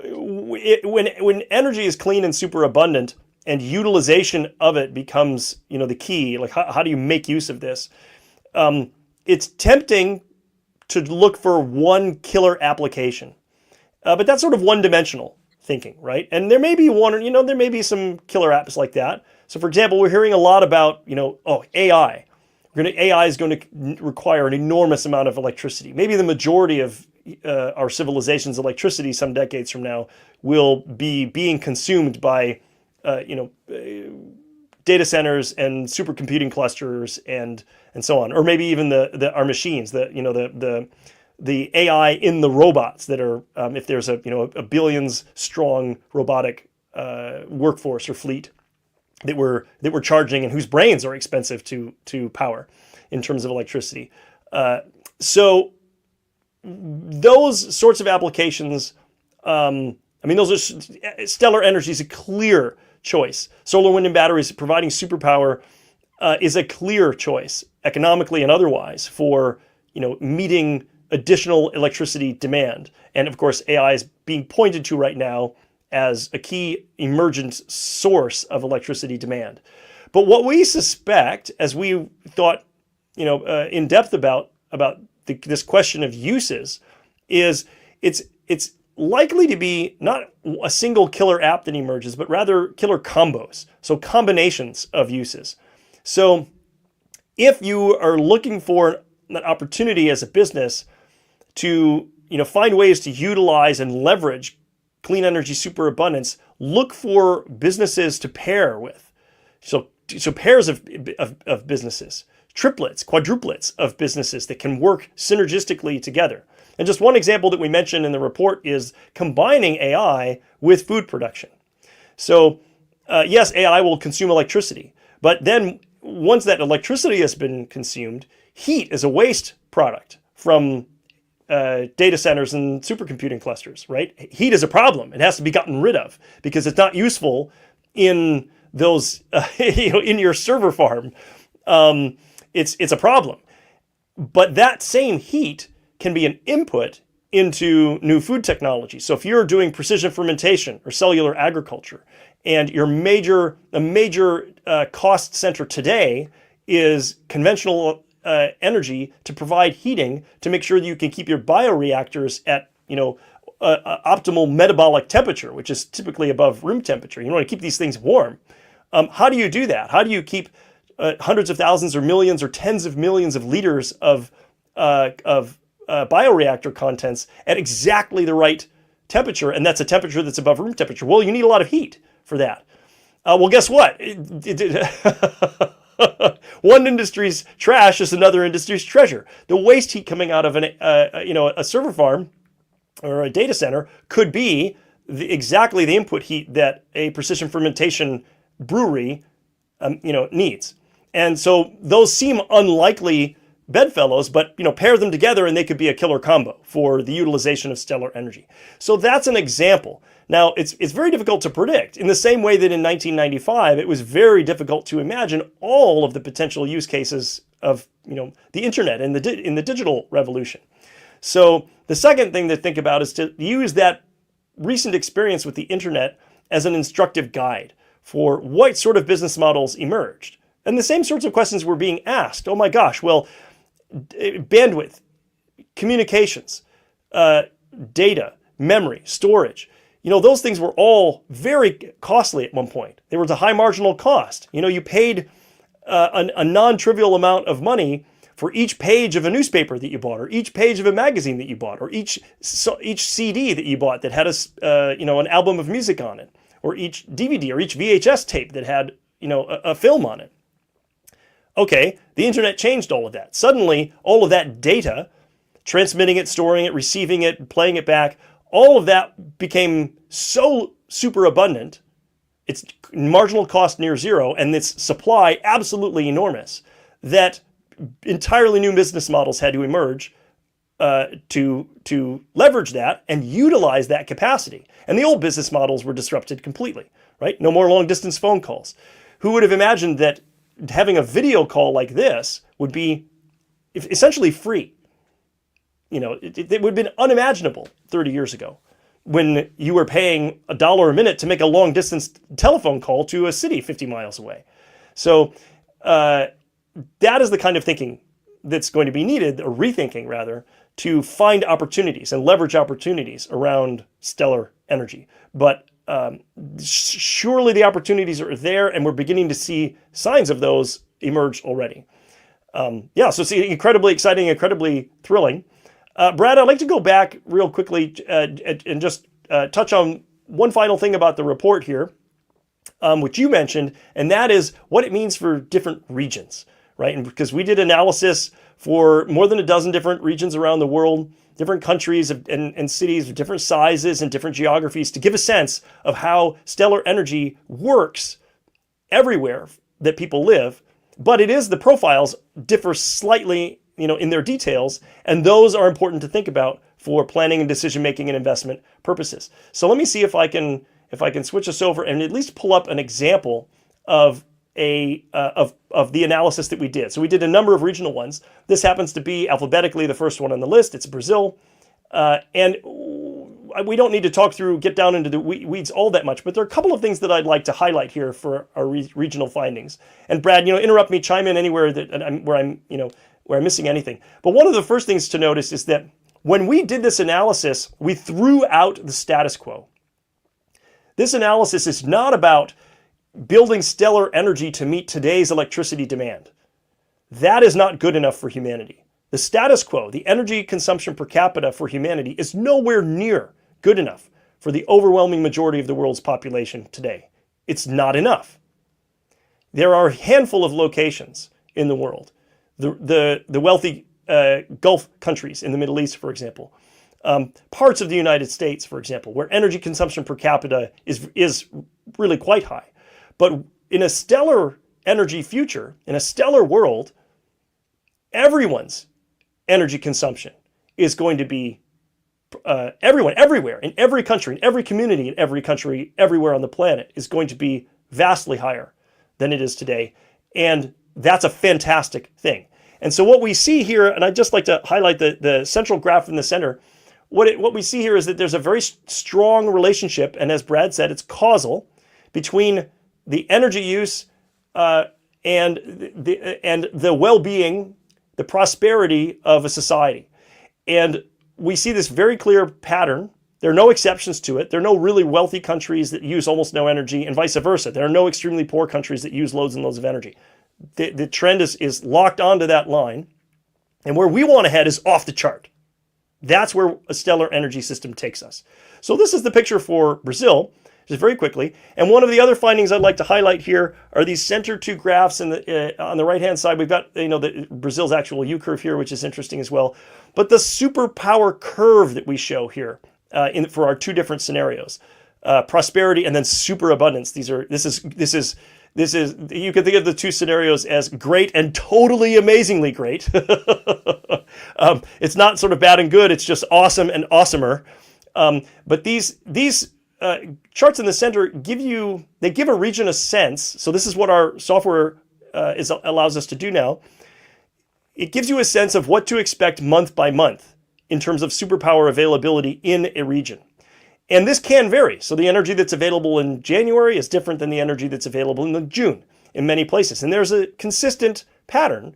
When energy is clean and super abundant, and utilization of it becomes, the key. Like, how do you make use of this? It's tempting to look for one killer application. But that's sort of one-dimensional thinking, right? And there may be one, there may be some killer apps like that. So, for example, we're hearing a lot about, AI. AI is going to require an enormous amount of electricity. Maybe the majority of our civilization's electricity some decades from now will be being consumed by, uh, you know, data centers and supercomputing clusters and so on, or maybe even the our machines, the AI in the robots that are, if there's a billions strong robotic workforce or fleet that we're charging, and whose brains are expensive to power in terms of electricity. So those sorts of applications, those are stellar energy is a clear choice. Solar, wind, and batteries providing superpower is a clear choice, economically and otherwise, for meeting additional electricity demand. And of course, AI is being pointed to right now as a key emergent source of electricity demand. But what we suspect, as we thought, in depth about this question of uses, is it's likely to be not a single killer app that emerges, but rather killer combos. So combinations of uses. So if you are looking for an opportunity as a business to find ways to utilize and leverage clean energy superabundance, look for businesses to pair with. So pairs of businesses, triplets, quadruplets of businesses that can work synergistically together. And just one example that we mentioned in the report is combining AI with food production. So yes, AI will consume electricity, but then once that electricity has been consumed, heat is a waste product from data centers and supercomputing clusters, right? Heat is a problem. It has to be gotten rid of because it's not useful in those, in your server farm. It's a problem. But that same heat can be an input into new food technology. So if you're doing precision fermentation or cellular agriculture, and a major cost center today is conventional energy to provide heating to make sure that you can keep your bioreactors at optimal metabolic temperature, which is typically above room temperature. You want to keep these things warm. How do you do that? How do you keep hundreds of thousands or millions or tens of millions of liters of bioreactor contents at exactly the right temperature, and that's a temperature that's above room temperature? Well, you need a lot of heat for that. Well, guess what? One industry's trash is another industry's treasure. The waste heat coming out of a server farm or a data center could be exactly the input heat that a precision fermentation brewery needs. And so those seem unlikely bedfellows, but pair them together and they could be a killer combo for the utilization of stellar energy. So that's an example. Now, it's very difficult to predict. In the same way that in 1995, it was very difficult to imagine all of the potential use cases of the internet and in the digital revolution. So the second thing to think about is to use that recent experience with the internet as an instructive guide for what sort of business models emerged. And the same sorts of questions were being asked. Oh my gosh, well, bandwidth, communications, data, memory, storage. Those things were all very costly at one point. They were a high marginal cost. You paid a non-trivial amount of money for each page of a newspaper that you bought, or each page of a magazine that you bought, or each CD that you bought that had an album of music on it, or each DVD or each VHS tape that had a film on it. Okay, the internet changed all of that. Suddenly, all of that data, transmitting it, storing it, receiving it, playing it back, all of that became so super abundant, its marginal cost near zero, and its supply absolutely enormous, that entirely new business models had to emerge to leverage that and utilize that capacity. And the old business models were disrupted completely, right? No more long distance phone calls. Who would have imagined that having a video call like this would be essentially free? You know, it would have been unimaginable 30 years ago when you were paying $1 a minute to make a long distance telephone call to a city 50 miles away. So that is the kind of thinking that's going to be needed, or rethinking rather, to find opportunities and leverage opportunities around stellar energy. But surely the opportunities are there, and we're beginning to see signs of those emerge already. So it's incredibly exciting, incredibly thrilling. Brad, I'd like to go back real quickly and just touch on one final thing about the report here, which you mentioned, and that is what it means for different regions, right? And because we did analysis for more than a dozen different regions around the world, different countries and cities of different sizes and different geographies, to give a sense of how stellar energy works everywhere that people live. But it is, the profiles differ slightly, in their details, and those are important to think about for planning and decision making and investment purposes. So let me see if I can switch us over and at least pull up an example of of the analysis that we did. So we did a number of regional ones. This happens to be alphabetically the first one on the list. It's Brazil, and we don't need to get down into the weeds all that much, but there are a couple of things that I'd like to highlight here for our regional findings. And Brad, interrupt me, chime in anywhere where I'm missing anything. But one of the first things to notice is that when we did this analysis, we threw out the status quo. This analysis is not about building stellar energy to meet today's electricity demand. That is not good enough for humanity. The status quo, the energy consumption per capita for humanity, is nowhere near good enough for the overwhelming majority of the world's population today. It's not enough. There are a handful of locations in the world, the wealthy Gulf countries in the Middle East, for example, parts of the United States, for example, where energy consumption per capita is really quite high. But in a stellar energy future, in a stellar world, everyone's energy consumption is going to be everyone, everywhere, in every country, in every community, in every country, everywhere on the planet is going to be vastly higher than it is today. And that's a fantastic thing. And so what we see here, and I'd just like to highlight the central graph in the center, what we see here is that there's a very strong relationship, and as Brad said, it's causal, between the energy use and the well-being, the prosperity of a society. And we see this very clear pattern. There are no exceptions to it. There are no really wealthy countries that use almost no energy, and vice versa. There are no extremely poor countries that use loads and loads of energy. The trend is locked onto that line. And where we want to head is off the chart. That's where a stellar energy system takes us. So this is the picture for Brazil, just very quickly. And one of the other findings I'd like to highlight here are these center two graphs on the right-hand side. We've got Brazil's actual U-curve here, which is interesting as well. But the superpower curve that we show here for our two different scenarios, prosperity and then superabundance. This is you can think of the two scenarios as great and totally amazingly great. It's not sort of bad and good. It's just awesome and awesomer. But these charts in the center give a region a sense. So this is what our software allows us to do now. It gives you a sense of what to expect month by month in terms of superpower availability in a region. And this can vary. So the energy that's available in January is different than the energy that's available in June in many places. And there's a consistent pattern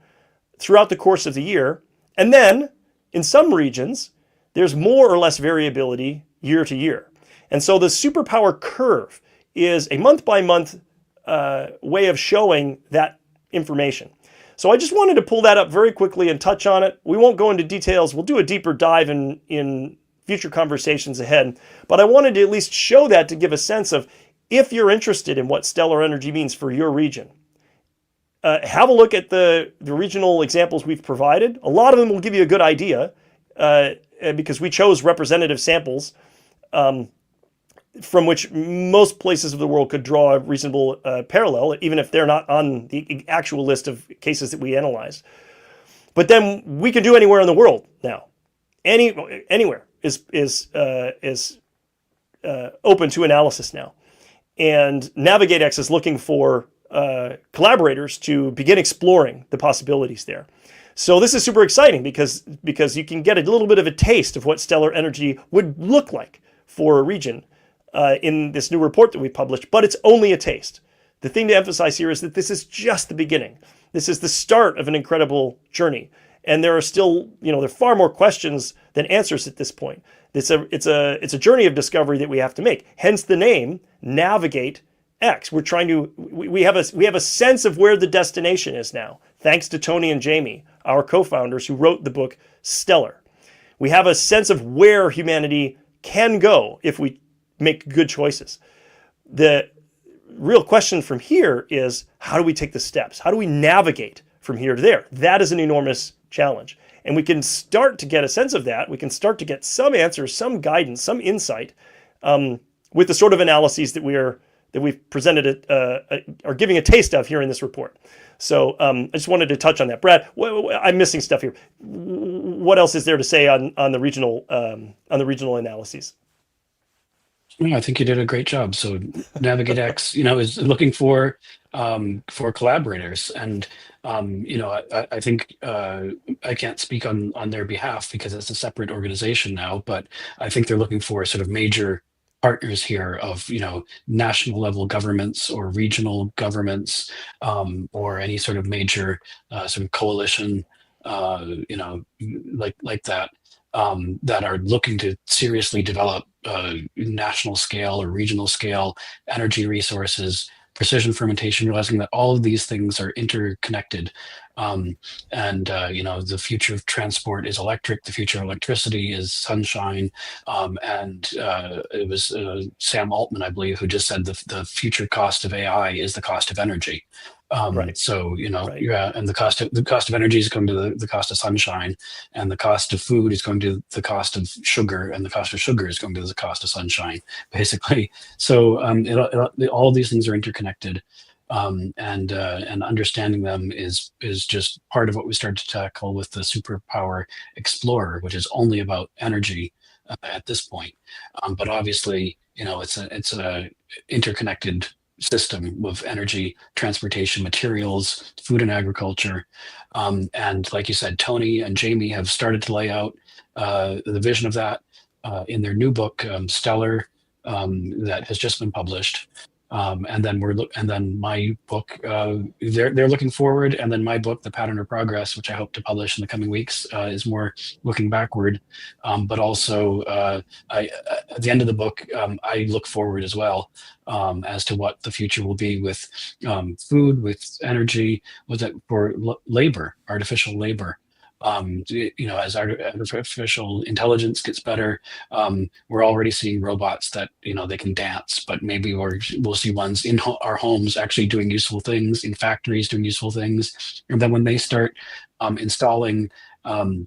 throughout the course of the year. And then in some regions, there's more or less variability year to year. And so the superpower curve is a month-by-month way of showing that information. So I just wanted to pull that up very quickly and touch on it. We won't go into details. We'll do a deeper dive in future conversations ahead. But I wanted to at least show that to give a sense of, if you're interested in what stellar energy means for your region, have a look at the regional examples we've provided. A lot of them will give you a good idea because we chose representative samples. from which most places of the world could draw a reasonable parallel, even if they're not on the actual list of cases that we analyzed. But then we can do anywhere in the world now. Anywhere is open to analysis now, and NavigateX is looking for collaborators to begin exploring the possibilities there. So this is super exciting because you can get a little bit of a taste of what stellar energy would look like for a region in this new report that we published, but it's only a taste. The thing to emphasize here is that this is just the beginning. This is the start of an incredible journey. And there are still, there are far more questions than answers at this point. It's a journey of discovery that we have to make. Hence the name Navigate X. We're trying to we have a sense of where the destination is now, thanks to Tony and Jamie, our co-founders who wrote the book Stellar. We have a sense of where humanity can go if we make good choices. The real question from here is, how do we take the steps? How do we navigate from here to there? That is an enormous challenge. And we can start to get a sense of that. We can start to get some answers, some guidance, some insight with the sort of analyses that we've presented, are giving a taste of here in this report. So I just wanted to touch on that. Brad, I'm missing stuff here. What else is there to say on the regional analyses? I think you did a great job. So NavigateX, is looking for collaborators, and I think I can't speak on their behalf because it's a separate organization now, but I think they're looking for sort of major partners here of national level governments or regional governments, or any sort of major sort of coalition, like that. That are looking to seriously develop national scale or regional scale energy resources, precision fermentation, realizing that all of these things are interconnected. The future of transport is electric, the future of electricity is sunshine. And it was Sam Altman, I believe, who just said the future cost of AI is the cost of energy. Right. So, Right. yeah, and the cost of energy is going to the cost of sunshine, and the cost of food is going to the cost of sugar, and the cost of sugar is going to the cost of sunshine, basically. So all of these things are interconnected, and understanding them is just part of what we started to tackle with the Superpower Explorer, which is only about energy at this point. But obviously, it's a interconnected system of energy, transportation, materials, food and agriculture. And like you said, Tony and Jamie have started to lay out the vision of that in their new book, Stellar, that has just been published. And then my book, they're looking forward, and then my book, The Pattern of Progress, which I hope to publish in the coming weeks, is more looking backward. But also, at the end of the book, I look forward as well, as to what the future will be with food, with energy, for labor, artificial labor. As artificial intelligence gets better, we're already seeing robots that they can dance, but maybe we'll see ones in our homes actually doing useful things, in factories doing useful things. And then when they start installing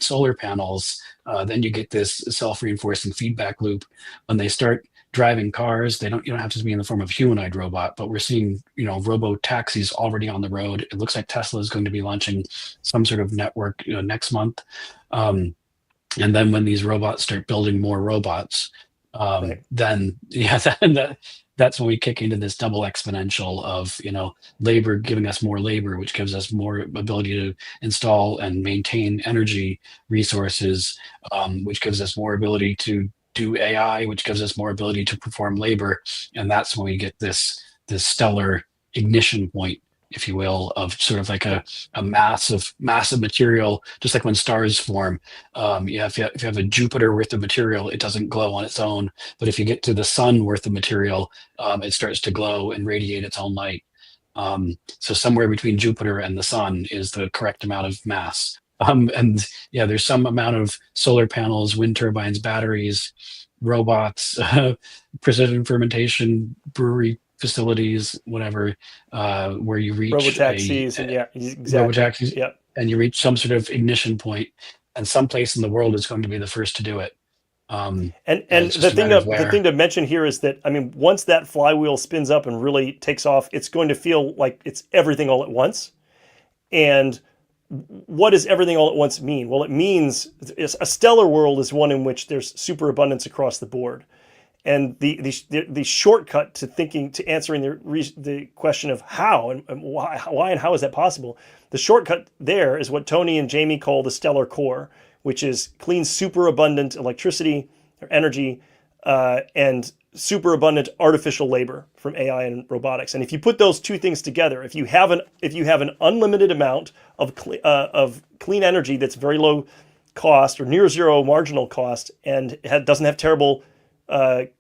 solar panels, then you get this self-reinforcing feedback loop. When they start driving cars, you don't have to be in the form of humanoid robot, but we're seeing robo taxis already on the road. It looks like Tesla is going to be launching some sort of network next month, and then when these robots start building more robots, Right. then that's when we kick into this double exponential of labor giving us more labor, which gives us more ability to install and maintain energy resources, which gives us more ability to do AI, which gives us more ability to perform labor. And that's when we get this stellar ignition point, if you will, of sort of like a massive material, just like when stars form. If you have a Jupiter worth of material, it doesn't glow on its own. But if you get to the sun worth of material, it starts to glow and radiate its own light. So somewhere between Jupiter and the sun is the correct amount of mass. And yeah, there's some amount of solar panels, wind turbines, batteries, robots, precision fermentation, brewery facilities, whatever, where you reach Robotaxis, and yeah, exactly. robotaxis, Yep. and you reach some sort of ignition point, and someplace in the world is going to be the first to do it. And it's the just a matter of thing where. to mention here is that, I mean, once that flywheel spins up and really takes off, it's going to feel like it's everything all at once. And what does everything all at once mean? Well, it means a stellar world is one in which there's superabundance across the board. And the shortcut to thinking, to answering the question of how and why and how is that possible, the shortcut there is what Tony and Jamie call the stellar core, which is clean superabundant electricity or energy, and superabundant artificial labor from AI and robotics. And if you put those two things together, if you have an unlimited amount of clean energy that's very low cost or near zero marginal cost, and doesn't have terrible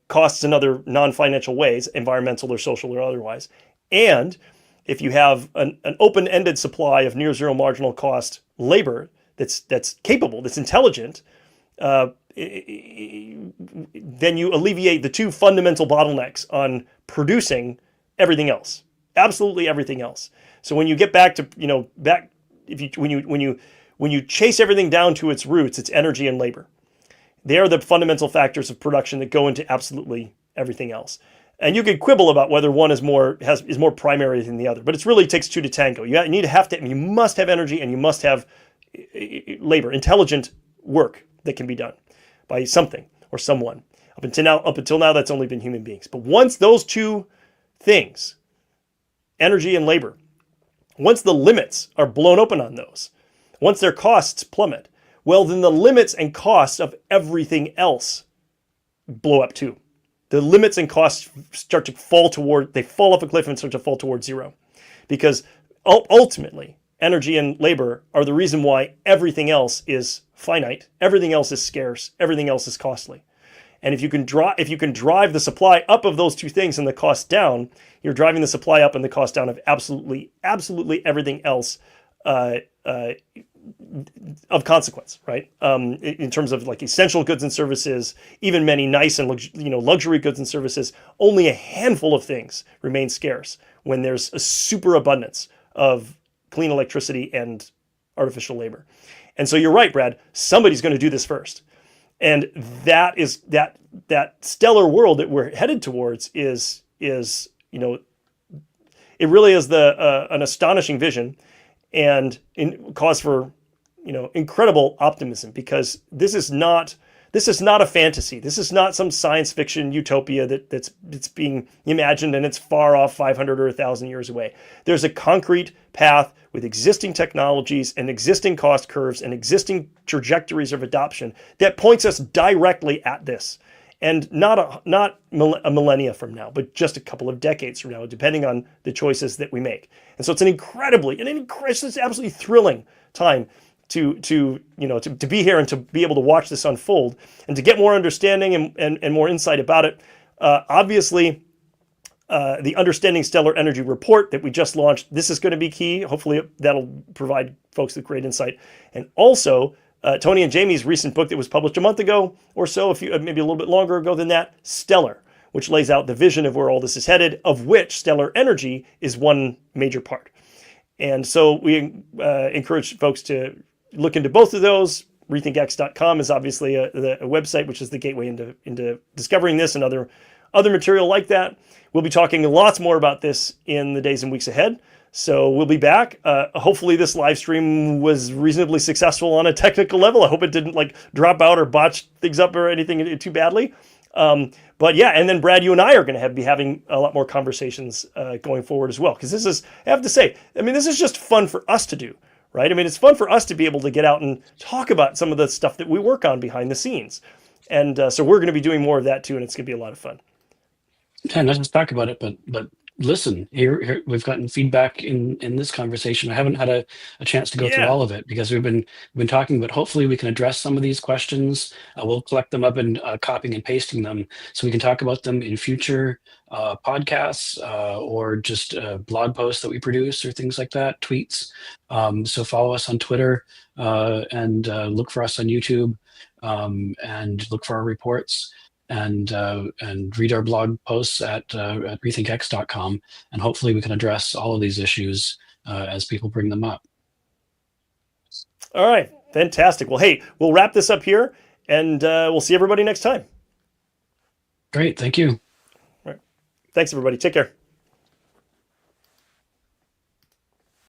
costs in other non-financial ways, environmental or social or otherwise, and if you have an open-ended supply of near zero marginal cost labor that's capable, that's intelligent, then you alleviate the two fundamental bottlenecks on producing everything else, absolutely everything else. So when you get back to, when you chase everything down to its roots, it's energy and labor. They are the fundamental factors of production that go into absolutely everything else. And you could quibble about whether one is more primary than the other, but it really takes two to tango. You must have energy and you must have labor, intelligent work that can be done by something or someone. Up until now, that's only been human beings. But once those two things, energy and labor, once the limits are blown open on those, once their costs plummet, well, then the limits and costs of everything else blow up too. The limits and costs start to fall off a cliff and start to fall toward zero. Because ultimately, energy and labor are the reason why everything else is finite, everything else is scarce, everything else is costly. And if you can drive the supply up of those two things and the cost down, you're driving the supply up and the cost down of absolutely everything else of consequence, right? In terms of like essential goods and services, even many nice and luxury goods and services, only a handful of things remain scarce when there's a superabundance of clean electricity and artificial labor. And so you're right, Brad. Somebody's going to do this first, and that stellar world that we're headed towards is it really is an astonishing vision, and cause for incredible optimism, because this is not a fantasy. This is not some science fiction utopia that's being imagined and it's far off 500 or 1,000 years away. There's a concrete path with existing technologies and existing cost curves and existing trajectories of adoption that points us directly at this. And not a millennia from now, but just a couple of decades from now, depending on the choices that we make. And so it's it's absolutely thrilling time to be here and to be able to watch this unfold and to get more understanding and more insight about it. Obviously, the Understanding Stellar Energy report that we just launched, this is going to be key. Hopefully that'll provide folks with great insight. And also, Tony and Jamie's recent book that was published a month ago or so, maybe a little bit longer ago than that, Stellar, which lays out the vision of where all this is headed, of which stellar energy is one major part. And so we encourage folks to look into both of those. RethinkX.com is obviously a website, which is the gateway into discovering this and other material like that. We'll be talking lots more about this in the days and weeks ahead. So we'll be back. Hopefully this live stream was reasonably successful on a technical level. I hope it didn't drop out or botch things up or anything too badly. But yeah, and then Brad, you and I are going to be having a lot more conversations going forward as well. Because I have to say, this is just fun for us to do, right? It's fun for us to be able to get out and talk about some of the stuff that we work on behind the scenes. And so we're going to be doing more of that too, and it's going to be a lot of fun. Yeah, not just talk about it, but listen, here we've gotten feedback in this conversation. I haven't had a chance to go through all of it because we've been talking, but hopefully we can address some of these questions. We'll collect them up and copying and pasting them so we can talk about them in future podcasts or just blog posts that we produce or things like that, tweets. So follow us on Twitter and look for us on YouTube and look for our reports. And read our blog posts at rethinkx.com, and hopefully we can address all of these issues as people bring them up. All right, fantastic. Well, hey, we'll wrap this up here, And we'll see everybody next time. Great. Thank you. All right. Thanks, everybody. Take care.